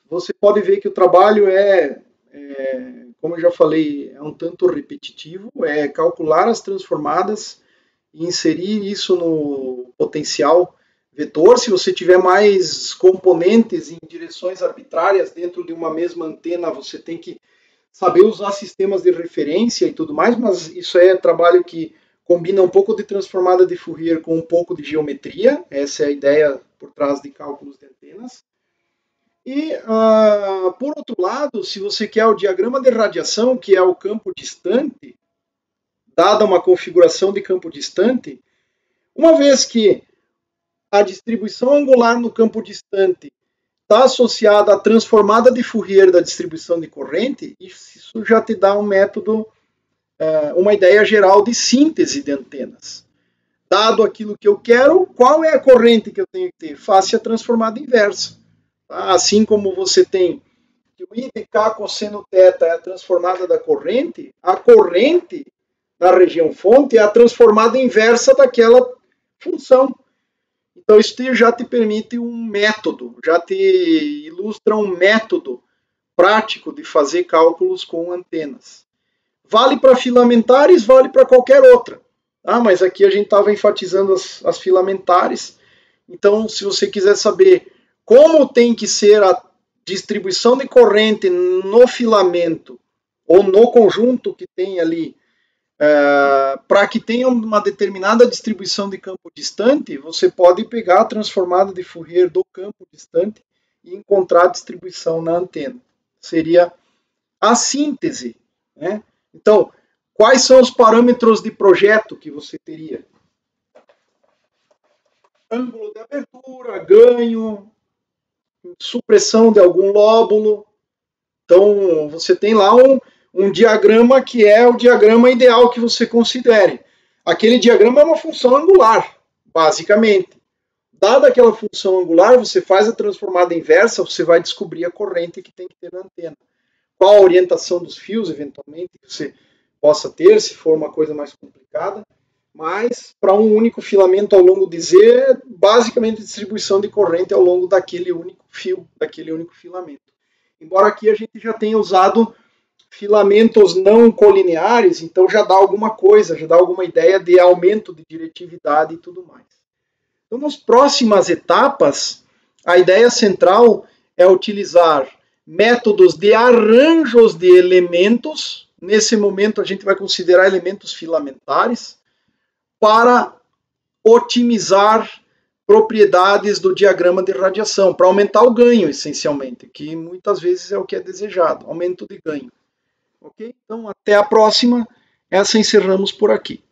Você pode ver que o trabalho como eu já falei, é um tanto repetitivo, é calcular as transformadas e inserir isso no potencial vetor. Se você tiver mais componentes em direções arbitrárias dentro de uma mesma antena, você tem que saber usar sistemas de referência e tudo mais, mas isso é trabalho que combina um pouco de transformada de Fourier com um pouco de geometria. Essa é a ideia por trás de cálculos de antenas. E, por outro lado, se você quer o diagrama de radiação, que é o campo distante, dada uma configuração de campo distante, uma vez que a distribuição angular no campo distante está associada à transformada de Fourier da distribuição de corrente, isso já te dá um método, uma ideia geral de síntese de antenas. Dado aquilo que eu quero, qual é a corrente que eu tenho que ter? Faça a transformada inversa. Assim como você tem que o I de K cosseno θ é a transformada da corrente, a corrente na região fonte é a transformada inversa daquela função. Então isso já te permite um método, já te ilustra um método prático de fazer cálculos com antenas. Vale para filamentares, vale para qualquer outra. Mas aqui a gente estava enfatizando as filamentares. Então, se você quiser saber como tem que ser a distribuição de corrente no filamento ou no conjunto que tem ali, para que tenha uma determinada distribuição de campo distante, você pode pegar a transformada de Fourier do campo distante e encontrar a distribuição na antena. Seria a síntese, né? Então, quais são os parâmetros de projeto que você teria? Ângulo de abertura, ganho, supressão de algum lóbulo. Então, você tem lá um diagrama que é o diagrama ideal que você considere. Aquele diagrama é uma função angular, basicamente. Dada aquela função angular, você faz a transformada inversa, você vai descobrir a corrente que tem que ter na antena. Qual a orientação dos fios, eventualmente, que você possa ter, se for uma coisa mais complicada. Mas, para um único filamento ao longo de Z, é basicamente a distribuição de corrente ao longo daquele único fio, daquele único filamento. Embora aqui a gente já tenha usado filamentos não colineares, então já dá alguma coisa, já dá alguma ideia de aumento de diretividade e tudo mais. Então, nas próximas etapas, a ideia central é utilizar métodos de arranjos de elementos. Nesse momento, a gente vai considerar elementos filamentares para otimizar propriedades do diagrama de radiação, para aumentar o ganho, essencialmente, que muitas vezes é o que é desejado, aumento de ganho. Ok? Então, até a próxima. Essa encerramos por aqui.